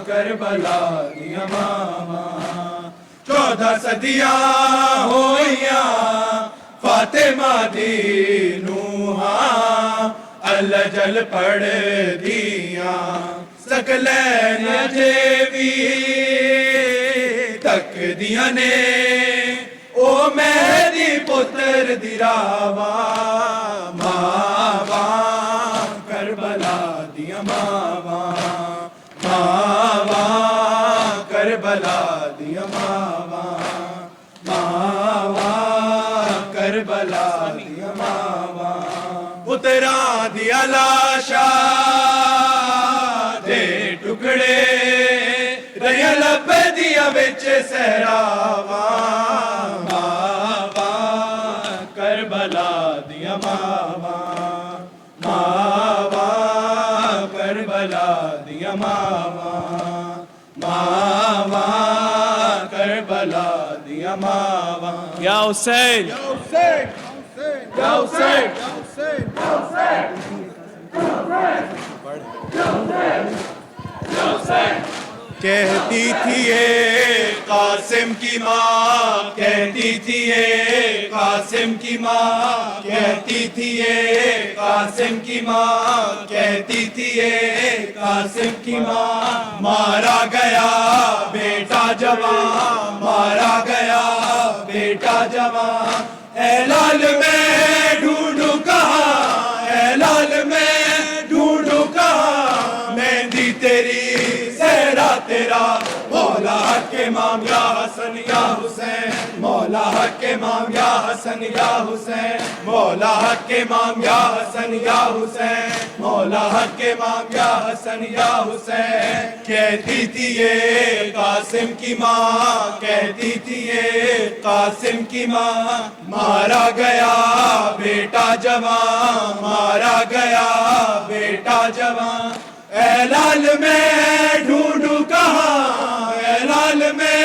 C: کربلا دیاں ماواں 14 صدیاں ہوئیاں فاطمہ دی نوحاں اللہ جل پڑھ دیاں سکلین جیوی تک دیاں نے او مہدی پتر دی راواں کربلا دیاں ماواں کربلا دیاں ماواں کربلا دیاں ماواں پتراں دیاں لاشاں دے ٹکڑے رہیاں لبدیاں وچ صحراواں کربلا دیاں ماواں کربلا دیاں ماواں کربلا دیاں ماواں
B: یا حسین
C: یا حسین کہتی تھی اے قاسم کی ماں کہتی تھی اے قاسم کی ماں کہتی تھی اے قاسم کی ماں کہتی تھی اے قاسم کی ماں مارا گیا بیٹا جوان مارا گیا بیٹا جوان اے لال میں ڈھونڈوں کہاں اے لال میں ڈھونڈوں کہاں مہندی تیری صحرا تیرا مولا حق امام یا حسن یا حسین مولا حق امام یا حسن یا حسین مولا حق امام یا حسن یا حسین مولا حق امام یا حسن یا حسین کہتی تھی یہ قاسم کی ماں کہتی تھی یہ قاسم کی ماں مارا گیا بیٹا جوان مارا گیا بیٹا جوان اے لال میں ڈھونڈوں کہاں اے لال میں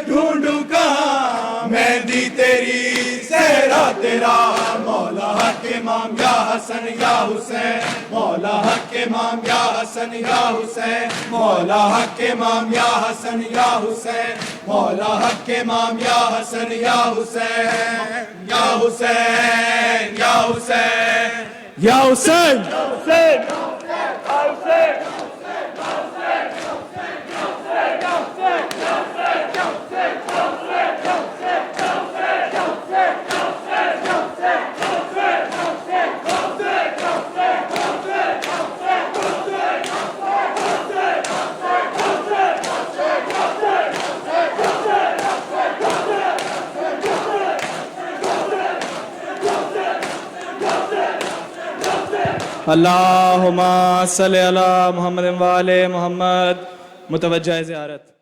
C: ڈھونڈوں کہاں مہندی تیری صحرا تیرا مولا حق امام یا حسن یا حسین مولا حق امام یا حسن یا حسین مولا حق امام یا حسن یا حسین مولا حق امام یا حسن یا حسین یا حسین یا حسین یا حسین
B: اللہم صلی علی محمد و آل محمد. متوجہ زیارت.